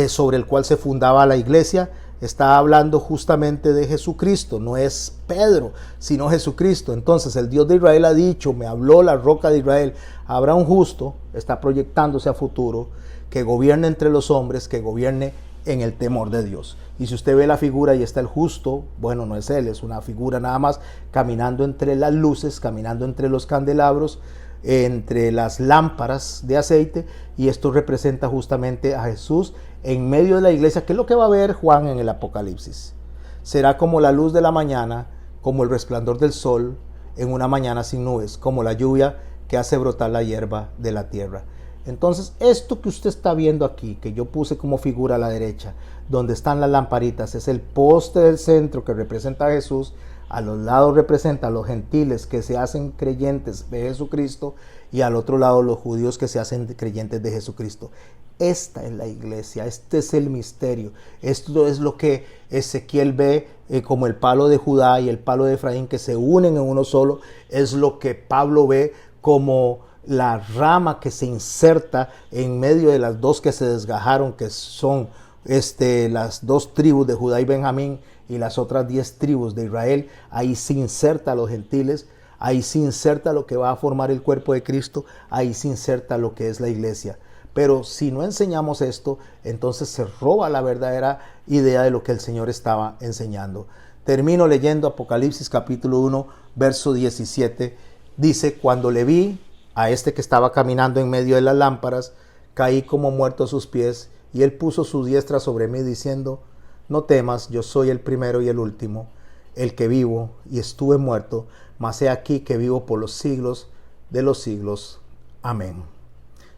sobre el cual se fundaba la iglesia. Está hablando justamente de Jesucristo, no es Pedro, sino Jesucristo. Entonces el Dios de Israel ha dicho, me habló la roca de Israel. Habrá un justo, está proyectándose a futuro, que gobierne entre los hombres, que gobierne en el temor de Dios. Y si usted ve la figura y está el justo, bueno, no es él, es una figura nada más caminando entre las luces, caminando entre los candelabros, entre las lámparas de aceite, y esto representa justamente a Jesús en medio de la iglesia, que es lo que va a ver Juan en el Apocalipsis. Será como la luz de la mañana, como el resplandor del sol en una mañana sin nubes, como la lluvia que hace brotar la hierba de la tierra. Entonces, esto que usted está viendo aquí, que yo puse como figura a la derecha, donde están las lamparitas, es el poste del centro que representa a Jesús. A los lados representa a los gentiles que se hacen creyentes de Jesucristo, y al otro lado los judíos que se hacen creyentes de Jesucristo. Esta es la iglesia, este es el misterio. Esto es lo que Ezequiel ve como el palo de Judá y el palo de Efraín, que se unen en uno solo. Es lo que Pablo ve como la rama que se inserta en medio de las dos que se desgajaron, que son las dos tribus de Judá y Benjamín, y las otras 10 tribus de Israel. Ahí se inserta a los gentiles, ahí se inserta lo que va a formar el cuerpo de Cristo, ahí se inserta lo que es la iglesia. Pero si no enseñamos esto, entonces se roba la verdadera idea de lo que el Señor estaba enseñando. Termino leyendo Apocalipsis capítulo 1, verso 17. Dice, cuando le vi a este que estaba caminando en medio de las lámparas, caí como muerto a sus pies, y él puso su diestra sobre mí diciendo, no temas, yo soy el primero y el último, el que vivo y estuve muerto, mas he aquí que vivo por los siglos de los siglos. Amén.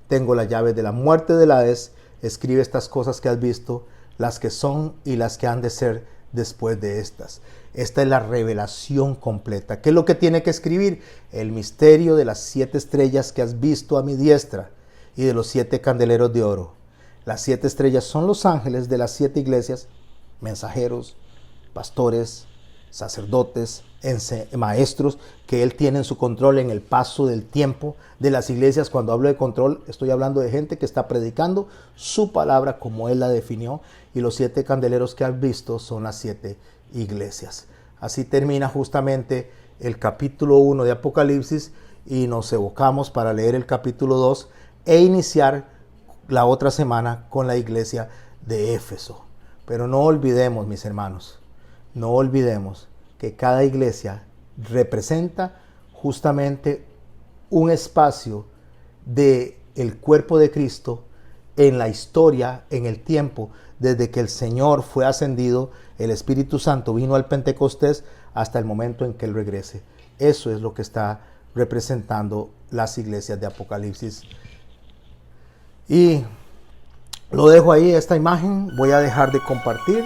Tengo la llave de la muerte del Hades. Escribe estas cosas que has visto, las que son y las que han de ser después de estas. Esta es la revelación completa. ¿Qué es lo que tiene que escribir? El misterio de las 7 estrellas que has visto a mi diestra y de los 7 candeleros de oro. Las 7 estrellas son los ángeles de las 7 iglesias, mensajeros, pastores, sacerdotes, maestros, que él tiene en su control en el paso del tiempo de las iglesias. Cuando hablo de control, estoy hablando de gente que está predicando su palabra como él la definió, y los 7 candeleros que has visto son las 7 iglesias. Así termina justamente el capítulo 1 de Apocalipsis, y nos evocamos para leer el capítulo 2 e iniciar la otra semana con la iglesia de Éfeso. Pero no olvidemos, mis hermanos, no olvidemos que cada iglesia representa justamente un espacio del cuerpo de Cristo en la historia, en el tiempo, desde que el Señor fue ascendido, el Espíritu Santo vino al Pentecostés, hasta el momento en que Él regrese. Eso es lo que está representando las iglesias de Apocalipsis. Y lo dejo ahí, esta imagen. Voy a dejar de compartir.